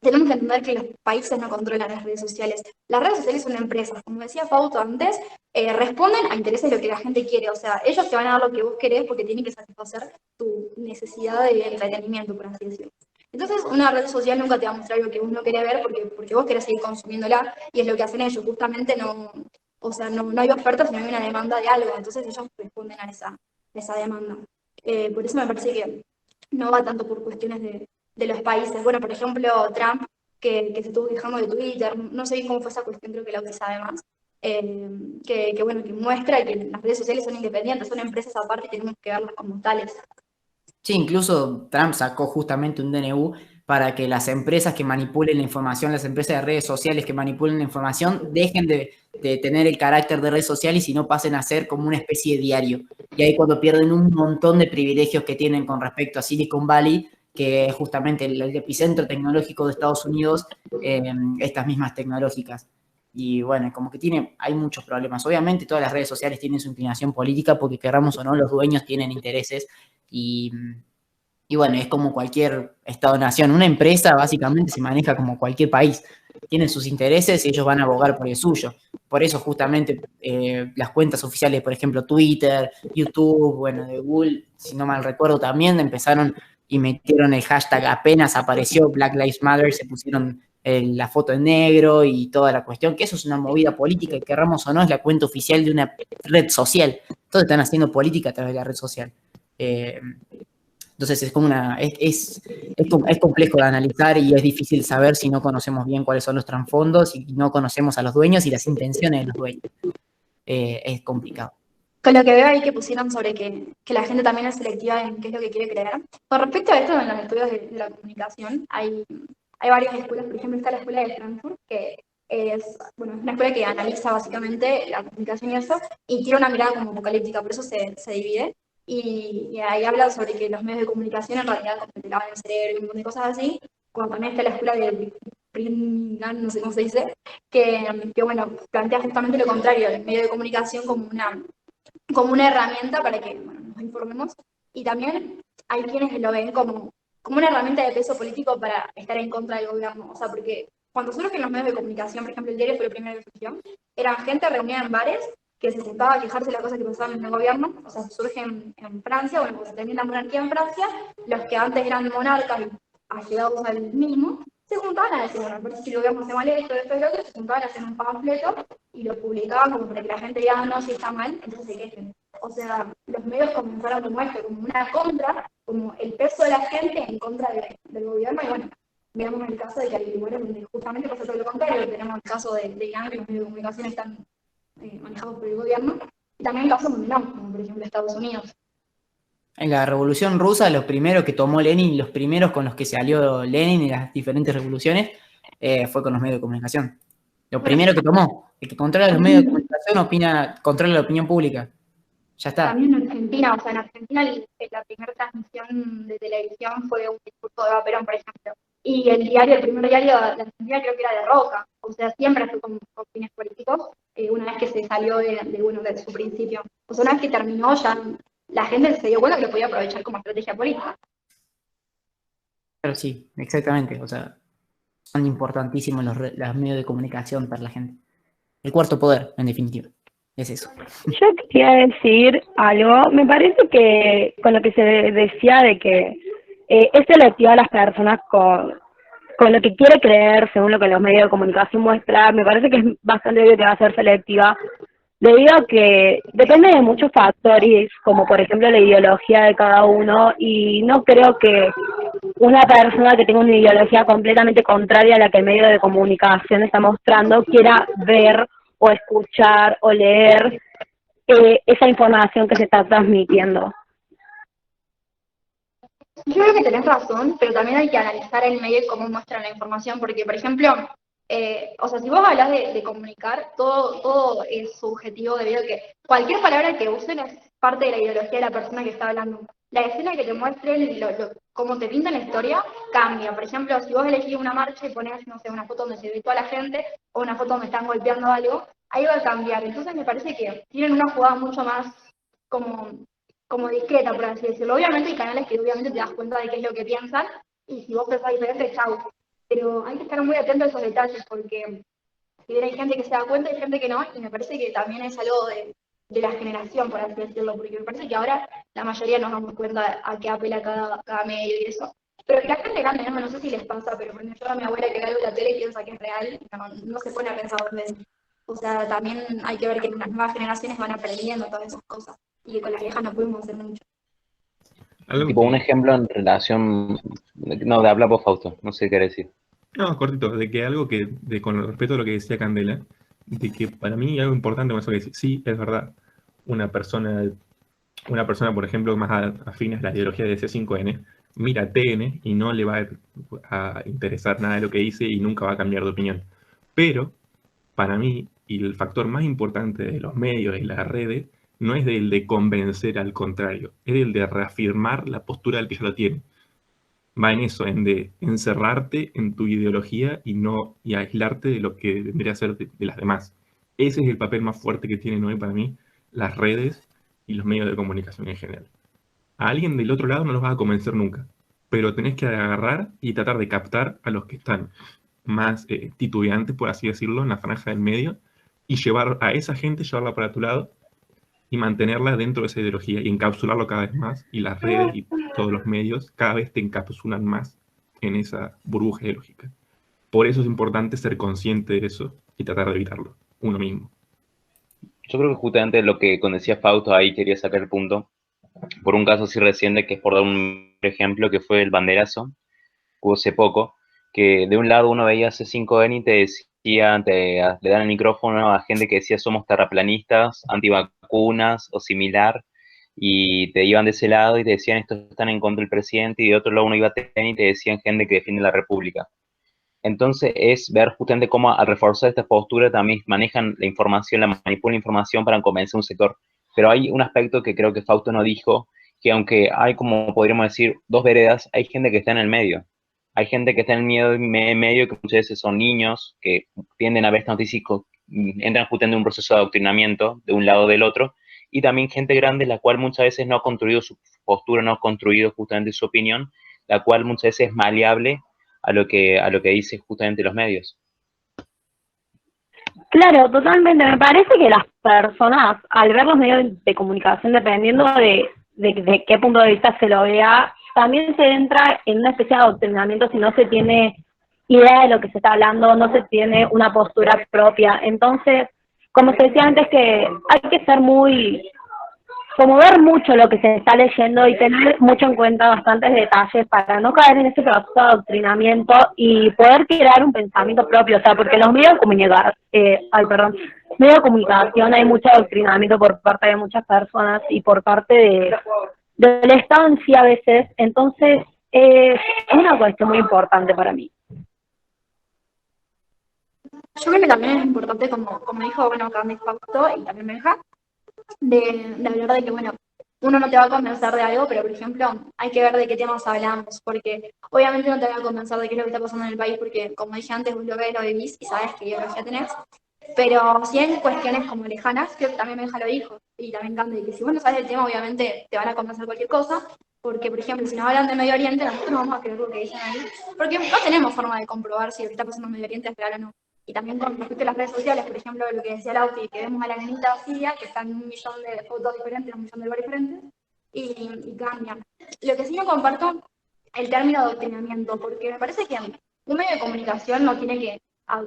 tenemos que entender que los países no controlan las redes sociales. Las redes sociales son empresas, como decía Fausto antes, responden a intereses de lo que la gente quiere. O sea, ellos te van a dar lo que vos querés porque tienen que satisfacer tu necesidad de entretenimiento, por así decirlo. Entonces, una red social nunca te va a mostrar lo que vos no querés ver porque vos querés seguir consumiéndola y es lo que hacen ellos. Justamente no, o sea, no hay oferta, sino hay una demanda de algo. Entonces, ellos responden a esa demanda. Por eso me parece que no va tanto por cuestiones de los países. Bueno, por ejemplo, Trump, que se estuvo quejando de Twitter, no sé bien cómo fue esa cuestión, creo que la sabe más, bueno, que muestra que las redes sociales son independientes, son empresas aparte y tenemos que verlas como tales. Sí, incluso Trump sacó justamente un DNU para que las empresas que manipulen la información, las empresas de redes sociales que manipulen la información, dejen de tener el carácter de red social y si no pasen a ser como una especie de diario. Y ahí cuando pierden un montón de privilegios que tienen con respecto a Silicon Valley, que es justamente el epicentro tecnológico de Estados Unidos, estas mismas tecnológicas. Y bueno, como que hay muchos problemas. Obviamente todas las redes sociales tienen su inclinación política porque querramos o no, los dueños tienen intereses y bueno, es como cualquier Estado-nación. Una empresa básicamente se maneja como cualquier país. Tienen sus intereses y ellos van a abogar por el suyo. Por eso justamente las cuentas oficiales, por ejemplo, Twitter, YouTube, bueno, de Google, si no mal recuerdo, también empezaron y metieron el hashtag apenas apareció Black Lives Matter, se pusieron la foto en negro y toda la cuestión, que eso es una movida política y querramos o no, es la cuenta oficial de una red social. Todos están haciendo política a través de la red social. Entonces es como es complejo de analizar y es difícil saber si no conocemos bien cuáles son los trasfondos y no conocemos a los dueños y las intenciones de los dueños. Es complicado. Con lo que veo ahí que pusieron sobre que la gente también es selectiva en qué es lo que quiere creer. Con respecto a esto, en los estudios de la comunicación, hay varias escuelas. Por ejemplo, está la escuela de Frankfurt, que es una escuela que analiza básicamente la comunicación y eso, y tiene una mirada como apocalíptica, por eso se divide. Y ahí habla sobre que los medios de comunicación en realidad como te lavan el cerebro y un montón de cosas así, cuando también está la escuela de Birmingham, no sé cómo se dice, que plantea justamente lo contrario, el medio de comunicación como una herramienta para que nos informemos, y también hay quienes lo ven como una herramienta de peso político para estar en contra del gobierno, o sea, porque cuando surgen los medios de comunicación, por ejemplo el diario fue el primero que surgió, eran gente reunida en bares que se sentaba a quejarse de las cosas que pasaban en el gobierno, o sea, surgen en Francia, cuando se termina la monarquía en Francia, los que antes eran monarcas y allegados al mismo, se juntaban a decir, bueno, por si el gobierno hace mal esto, y lo otro, se juntaban a hacer un panfleto y lo publicaban como para que la gente diga, no, si está mal, entonces se quejen. O sea, los medios comenzaron como esto, como una contra, como el peso de la gente en contra del gobierno, y bueno, veamos el caso de que hay lugares donde justamente pasa todo lo contrario. Tenemos el caso de Irán, que los medios de comunicación están manejados por el gobierno, y también el caso mundial, como por ejemplo Estados Unidos. En la Revolución Rusa, los primeros que tomó Lenin, los primeros con los que se alió Lenin en las diferentes revoluciones, fue con los medios de comunicación. Lo primero que tomó, el que controla los medios de comunicación controla la opinión pública. Ya está. También en Argentina, o sea, en Argentina la primera transmisión de televisión fue un discurso de Perón, por ejemplo. Y el primer diario de Argentina creo que era de Roca, o sea, siempre fue con fines políticos, una vez que se salió de su principio. O sea, una vez que terminó ya la gente se dio cuenta que lo podía aprovechar como estrategia política. Pero sí, exactamente, o sea, son importantísimos los medios de comunicación para la gente. El cuarto poder, en definitiva, es eso. Yo quería decir algo, me parece que con lo que se decía de que es selectiva a las personas con lo que quiere creer, según lo que los medios de comunicación muestran, me parece que es bastante obvio que va a ser selectiva, debido a que depende de muchos factores, como por ejemplo la ideología de cada uno, y no creo que una persona que tenga una ideología completamente contraria a la que el medio de comunicación está mostrando quiera ver o escuchar o leer esa información que se está transmitiendo. Yo creo que tenés razón, pero también hay que analizar el medio y cómo muestran la información, porque, por ejemplo, o sea, si vos hablas de comunicar, todo es subjetivo debido a que cualquier palabra que usen es parte de la ideología de la persona que está hablando. La escena que te muestren, cómo te pintan la historia, cambia. Por ejemplo, si vos elegís una marcha y pones, no sé, una foto donde se ve toda la gente o una foto donde están golpeando algo, ahí va a cambiar. Entonces me parece que tienen una jugada mucho más como como discreta, por así decirlo. Obviamente hay canales que obviamente te das cuenta de qué es lo que piensan, y si vos pensás diferente, chau. Pero hay que estar muy atentos a esos detalles, porque si bien hay gente que se da cuenta, hay gente que no, y me parece que también es algo de la generación, por así decirlo, porque me parece que ahora la mayoría nos damos cuenta a qué apela cada medio y eso. Pero que la gente grande, no sé si les pasa, pero cuando yo a mi abuela que ve algo en la tele y piensa que es real, no se pone a pensar dos veces. O sea, también hay que ver que las nuevas generaciones van aprendiendo todas esas cosas y que con las viejas no pudimos hacer mucho. Algo Tipo un que, ejemplo en relación, no, de habla vos, Fausto, no sé qué quiere decir. no, cortito, de que algo que, con respecto a lo que decía Candela, de que para mí algo importante con eso que dice, sí, es verdad, una persona, por ejemplo, más afín a la ideología de C5N, mira TN y no le va a interesar nada de lo que dice y nunca va a cambiar de opinión. Pero, para mí, y el factor más importante de los medios y las redes, no es el de convencer, al contrario, es el de reafirmar la postura del que ya lo tiene. Va en eso, en de encerrarte en tu ideología y aislarte de lo que vendría a ser de las demás. Ese es el papel más fuerte que tienen hoy para mí las redes y los medios de comunicación en general. A alguien del otro lado no los vas a convencer nunca, pero tenés que agarrar y tratar de captar a los que están más titubeantes, por así decirlo, en la franja del medio, y llevar a esa gente, llevarla para tu lado y mantenerla dentro de esa ideología y encapsularlo cada vez más, y las redes y todos los medios cada vez te encapsulan más en esa burbuja ideológica. Por eso es importante ser consciente de eso y tratar de evitarlo, uno mismo. Yo creo que justamente lo que con decía Fausto ahí quería sacar el punto, por un caso así reciente, que es por dar un ejemplo, que fue el banderazo, que hubo hace poco, que de un lado uno veía C5N y te decía, le dan el micrófono a gente que decía somos terraplanistas, antivacunas o similar, y te iban de ese lado y te decían estos están en contra del presidente, y de otro lado uno iba a TN y te decían gente que defiende la república. Entonces es ver justamente cómo al reforzar esta postura también manejan la información, la manipulan la información para convencer a un sector. Pero hay un aspecto que creo que Fausto no dijo, que aunque hay, como podríamos decir, dos veredas, hay gente que está en el medio. Hay gente que está en el medio, que muchas veces son niños, que tienden a ver esta noticia y entran justamente en un proceso de adoctrinamiento de un lado o del otro, y también gente grande, la cual muchas veces no ha construido su postura, no ha construido justamente su opinión, la cual muchas veces es maleable a lo que dice justamente los medios. Claro, totalmente. Me parece que las personas, al ver los medios de comunicación, dependiendo de qué punto de vista se lo vea, también se entra en una especie de adoctrinamiento si no se tiene idea de lo que se está hablando, no se tiene una postura propia. Entonces, como se decía antes, que hay que ser como ver mucho lo que se está leyendo y tener mucho en cuenta bastantes detalles para no caer en ese proceso de adoctrinamiento y poder crear un pensamiento propio, o sea, porque en los medios de medios de comunicación hay mucho adoctrinamiento por parte de muchas personas y por parte del Estado en sí a veces, entonces es una cuestión muy importante para mí. Yo creo que también es importante, como dijo, bueno, Candy Fausto y también Benja, de hablar de que, bueno, uno no te va a convencer de algo, pero por ejemplo, hay que ver de qué temas hablamos, porque obviamente no te va a convencer de qué es lo que está pasando en el país, porque como dije antes, vos lo ves, lo vivís y sabes qué ideología tenés, pero si hay cuestiones como lejanas, que también Benja lo dijo, y también Candy, que si vos no sabes el tema, obviamente te van a convencer cualquier cosa, porque por ejemplo, si nos hablan de Medio Oriente, nosotros no vamos a creer lo que dicen ahí, porque no tenemos forma de comprobar si lo que está pasando en Medio Oriente es real o no. Y también con respecto a las redes sociales, por ejemplo, lo que decía Lauti, que vemos a la nenita Siria, que está en 1.000.000 de fotos diferentes, 1.000.000 de lugares diferentes, y cambian. Lo que sí no comparto, el término adoctrinamiento, porque me parece que un medio de comunicación no tiene que,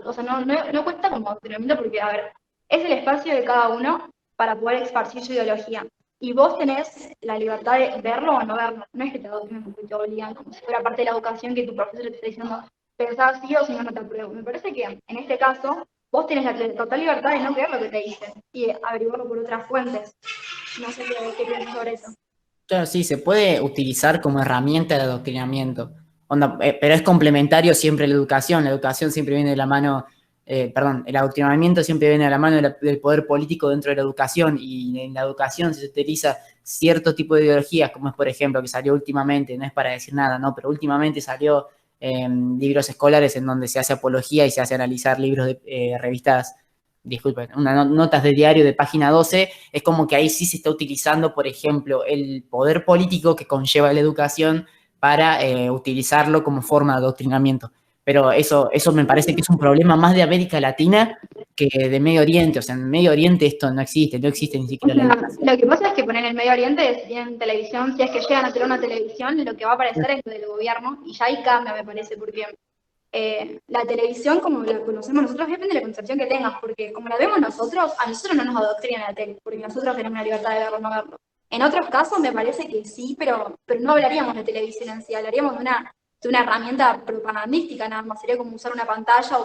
o sea, no cuenta como adoctrinamiento porque, a ver, es el espacio de cada uno para poder esparcir su ideología. y vos tenés la libertad de verlo o no verlo. No es que te adoctrinen porque te obligan, como si fuera parte de la educación que tu profesor te está diciendo, pensás sí o si no, no te apruebo. Me parece que en este caso vos tenés la total libertad de no creer lo que te dicen y averiguarlo por otras fuentes. No sé qué piensas sobre eso. Claro, sí, se puede utilizar como herramienta de adoctrinamiento. Onda, pero es complementario siempre a la educación. La educación siempre viene de la mano, perdón, el adoctrinamiento siempre viene de la mano del poder político dentro de la educación. Y en la educación se utiliza cierto tipo de ideologías, como es, por ejemplo, que salió últimamente, no es para decir nada, ¿no? Pero últimamente salió libros escolares en donde se hace apología y se hace analizar libros de revistas, disculpen, notas de diario de página 12, es como que ahí sí se está utilizando, por ejemplo, el poder político que conlleva la educación para utilizarlo como forma de adoctrinamiento. Pero eso me parece que es un problema más de América Latina que de Medio Oriente. O sea, en Medio Oriente esto no existe ni siquiera la educación. Lo que pasa es que poner el Medio Oriente, si tienen televisión, si es que llegan a tener una televisión, lo que va a aparecer es lo del gobierno, y ya ahí cambia, me parece, porque la televisión, como la conocemos nosotros, depende de la concepción que tengas, porque como la vemos nosotros, a nosotros no nos adoctrinan la tele, porque nosotros tenemos la libertad de verlo o no verlo. En otros casos me parece que sí, pero no hablaríamos de televisión en sí, hablaríamos de una herramienta propagandística nada más, sería como usar una pantalla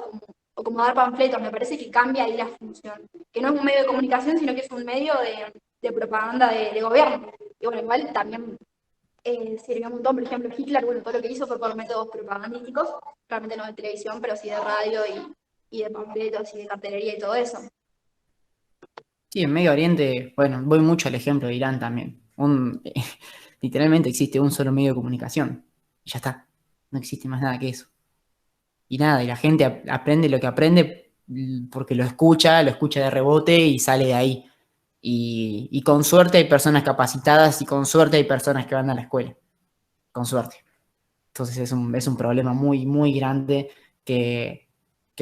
o como dar panfletos, me parece que cambia ahí la función, que no es un medio de comunicación, sino que es un medio de propaganda de gobierno. Y bueno, igual también sirvió un montón, por ejemplo, Hitler, bueno, todo lo que hizo fue por métodos propagandísticos, realmente no de televisión, pero sí de radio y de panfletos y de cartelería y todo eso. Sí, en Medio Oriente, bueno, voy mucho al ejemplo de Irán también. Literalmente existe un solo medio de comunicación. Y ya está. No existe más nada que eso. Y nada, y la gente aprende lo que aprende porque lo escucha de rebote y sale de ahí. Y con suerte hay personas capacitadas y con suerte hay personas que van a la escuela. Con suerte. Entonces es un problema muy, muy grande que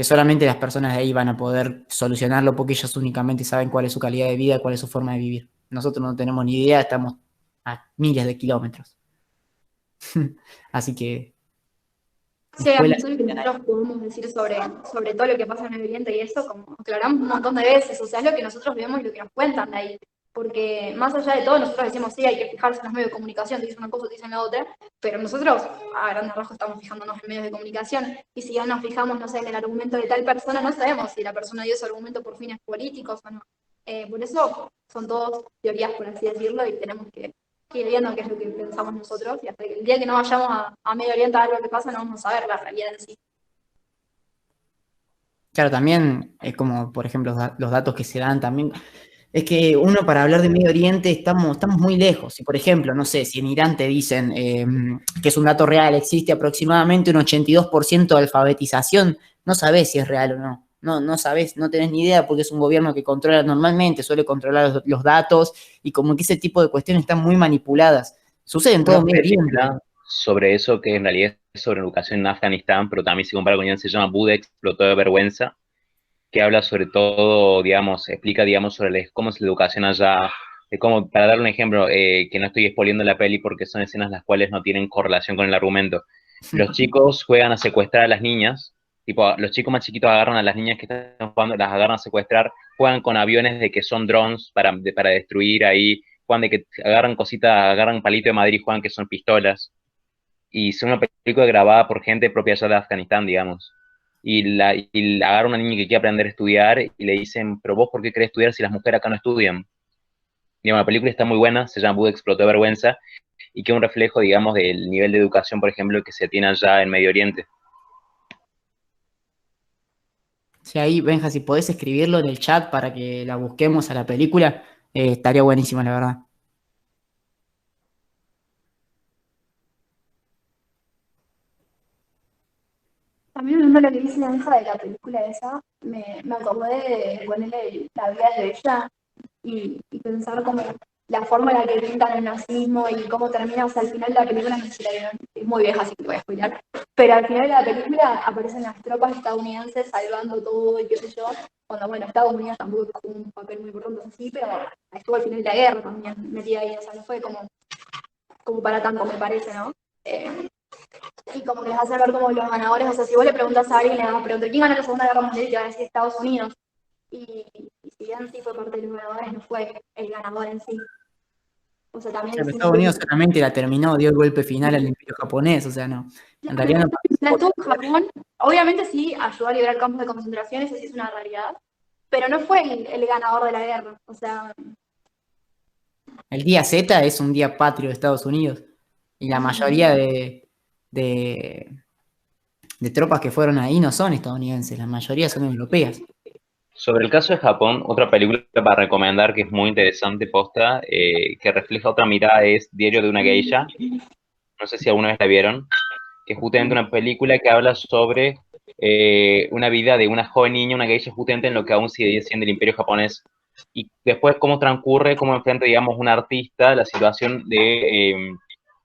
solamente las personas de ahí van a poder solucionarlo porque ellos únicamente saben cuál es su calidad de vida, cuál es su forma de vivir. Nosotros no tenemos ni idea, estamos a miles de kilómetros. Así que Sí, a nosotros que nosotros podemos decir sobre todo lo que pasa en el Oriente y eso, como aclaramos un montón de veces, o sea, es lo que nosotros vemos y lo que nos cuentan de ahí. Porque más allá de todo, nosotros decimos, sí, hay que fijarse en los medios de comunicación, te dicen una cosa, te dicen la otra, pero nosotros, a grandes rasgos, estamos fijándonos en medios de comunicación, y si ya nos fijamos, no sé, en el argumento de tal persona, no sabemos si la persona dio ese argumento por fines políticos o no. Por eso son todas teorías, por así decirlo, y tenemos que ir viendo qué es lo que pensamos nosotros, y hasta que el día que no vayamos a Medio Oriente a ver lo que pasa, no vamos a ver la realidad en sí. claro, también es como, por ejemplo, los datos que se dan también. Es que uno para hablar de Medio Oriente estamos muy lejos. Si, por ejemplo, no sé, si en Irán te dicen que es un dato real, existe aproximadamente un 82% de alfabetización, no sabés si es real o no. No sabés, no tenés ni idea porque es un gobierno que controla normalmente, suele controlar los datos y como que ese tipo de cuestiones están muy manipuladas. Sucede en todo Medio Oriente. Sobre eso, que en realidad es sobre educación en Afganistán, pero también se compara con Irán, se llama Buda explotó de vergüenza, que habla sobre todo, digamos, explica, digamos, sobre cómo es la educación allá, de cómo, para dar un ejemplo, que no estoy spoileando la peli porque son escenas las cuales no tienen correlación con el argumento. Los chicos juegan a secuestrar a las niñas, tipo, los chicos más chiquitos agarran a las niñas que están jugando, las agarran a secuestrar, juegan con aviones de que son drones para destruir ahí, juegan de que agarran cositas, agarran palito de madera y juegan que son pistolas. Y es una película grabada por gente propia allá de Afganistán, digamos. Y agarra una niña que quiere aprender a estudiar y le dicen, pero vos, ¿por qué querés estudiar si las mujeres acá no estudian? Digamos, la película está muy buena, se llama Buda explotó de vergüenza, y que es un reflejo, digamos, del nivel de educación, por ejemplo, que se tiene allá en Medio Oriente. Sí, ahí, Benja, si podés escribirlo en el chat para que la busquemos a la película, estaría buenísimo, la verdad. También viendo lo que dice Anza de la película esa, me acordé de ponerle la vida de ella y pensar como la forma en la que pintan el nazismo y cómo termina, o sea, al final de la película, no sé si la vieron, es muy vieja, así que te voy a spoiler, pero al final de la película aparecen las tropas estadounidenses salvando todo y qué sé yo, cuando, bueno, Estados Unidos tampoco jugó un papel muy importante así, pero estuvo al final de la guerra también metida ahí, o sea, no fue como para tanto, me parece, ¿no? Y como que les hace ver como los ganadores, o sea, si vos le preguntás a alguien, le vas a preguntar quién ganó la Segunda Guerra Mundial y te va a decir Estados Unidos. Y si bien sí fue parte de los ganadores, no fue el ganador en sí. O sea, también Claro, es Estados Unidos solamente la terminó, dio el golpe final al Imperio japonés, o sea, no. En realidad no la participó. estuvo en Japón. Obviamente sí ayudó a liberar campos de concentración, eso sí es una realidad. Pero no fue el ganador de la guerra. O sea, El día Z es un día patrio de Estados Unidos. Y la mayoría de, de tropas que fueron ahí no son estadounidenses, la mayoría son europeas. Sobre el caso de Japón, otra película para recomendar que es muy interesante, posta, que refleja otra mirada es Diario de una Geisha. No sé si alguna vez la vieron, que es justamente una película que habla sobre una vida de una joven niña, una geisha, justamente en lo que aún sigue siendo el imperio japonés. Y después cómo transcurre, cómo enfrenta, digamos, un artista la situación de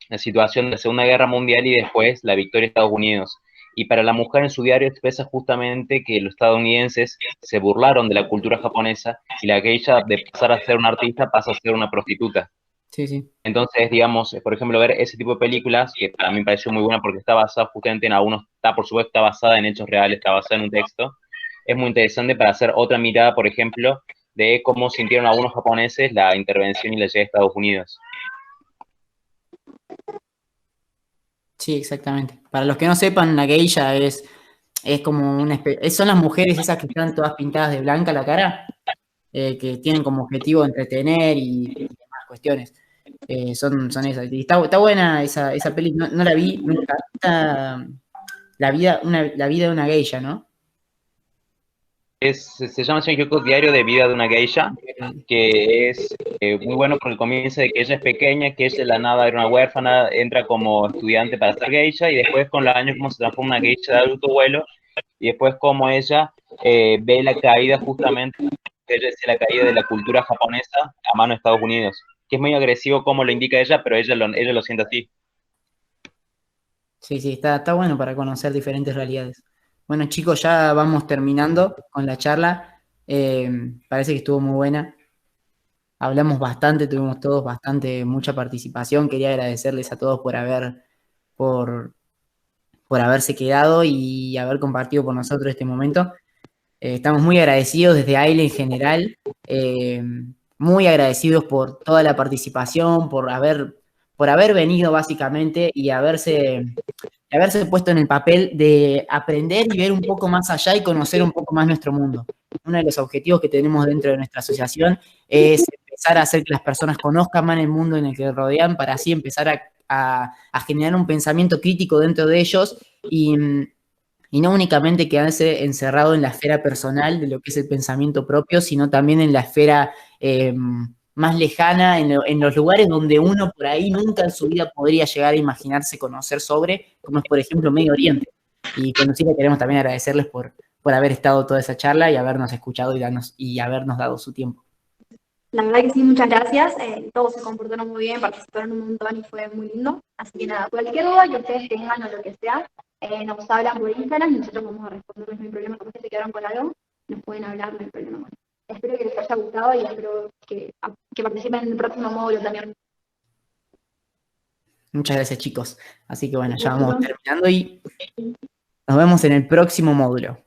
la Segunda Guerra Mundial y después la victoria de Estados Unidos. Y para la mujer en su diario expresa justamente que los estadounidenses se burlaron de la cultura japonesa y la geisha, de pasar a ser una artista, pasa a ser una prostituta. Sí, sí. Entonces, digamos, por ejemplo, ver ese tipo de películas, que para mí me pareció muy buena porque está basada justamente en algunos, está por supuesto, está basada en hechos reales, está basada en un texto, es muy interesante para hacer otra mirada, por ejemplo, de cómo sintieron algunos japoneses la intervención y la llegada de Estados Unidos. Sí, exactamente. Para los que no sepan, una geisha es como son las mujeres esas que están todas pintadas de blanca la cara, que tienen como objetivo entretener y demás cuestiones. Son esas. Y está buena esa peli, no la vi nunca. La vida de una geisha, ¿no? Se llama, si no me equivoco, Diario de Vida de una Geisha, que es muy bueno porque comienza de que ella es pequeña, que ella de la nada era una huérfana, entra como estudiante para ser geisha y después con los años como se transforma en una geisha de adulto vuelo y después como ella ve la caída justamente, ella dice la caída de la cultura japonesa a mano de Estados Unidos, que es muy agresivo como lo indica ella, pero ella lo siente así. Sí, sí, está bueno para conocer diferentes realidades. Bueno, chicos, ya vamos terminando con la charla. Parece que estuvo muy buena. Hablamos bastante, tuvimos todos mucha participación. Quería agradecerles a todos por, por haberse quedado y haber compartido con nosotros este momento. Estamos muy agradecidos desde AILE en general, muy agradecidos por toda la participación, por haber venido básicamente y haberse puesto en el papel de aprender y ver un poco más allá y conocer un poco más nuestro mundo. Uno de los objetivos que tenemos dentro de nuestra asociación es empezar a hacer que las personas conozcan más el mundo en el que rodean para así empezar a generar un pensamiento crítico dentro de ellos y no únicamente quedarse encerrado en la esfera personal de lo que es el pensamiento propio, sino también en la esfera más lejana, en los lugares donde uno por ahí nunca en su vida podría llegar a imaginarse conocer sobre, como es por ejemplo Medio Oriente. Y con Lucila queremos también agradecerles por haber estado toda esa charla y habernos escuchado y habernos dado su tiempo. La verdad que sí, muchas gracias. Todos se comportaron muy bien, participaron un montón y fue muy lindo. Así que nada, cualquier duda que ustedes tengan o lo que sea, nos hablan por Instagram y nosotros vamos a responderles, no hay problema. Como que se quedaron con algo, nos pueden hablar, no hay problema. Bueno, espero que les haya gustado y espero que participen en el próximo módulo también. Muchas gracias, chicos. Así que bueno, ya vamos terminando y nos vemos en el próximo módulo.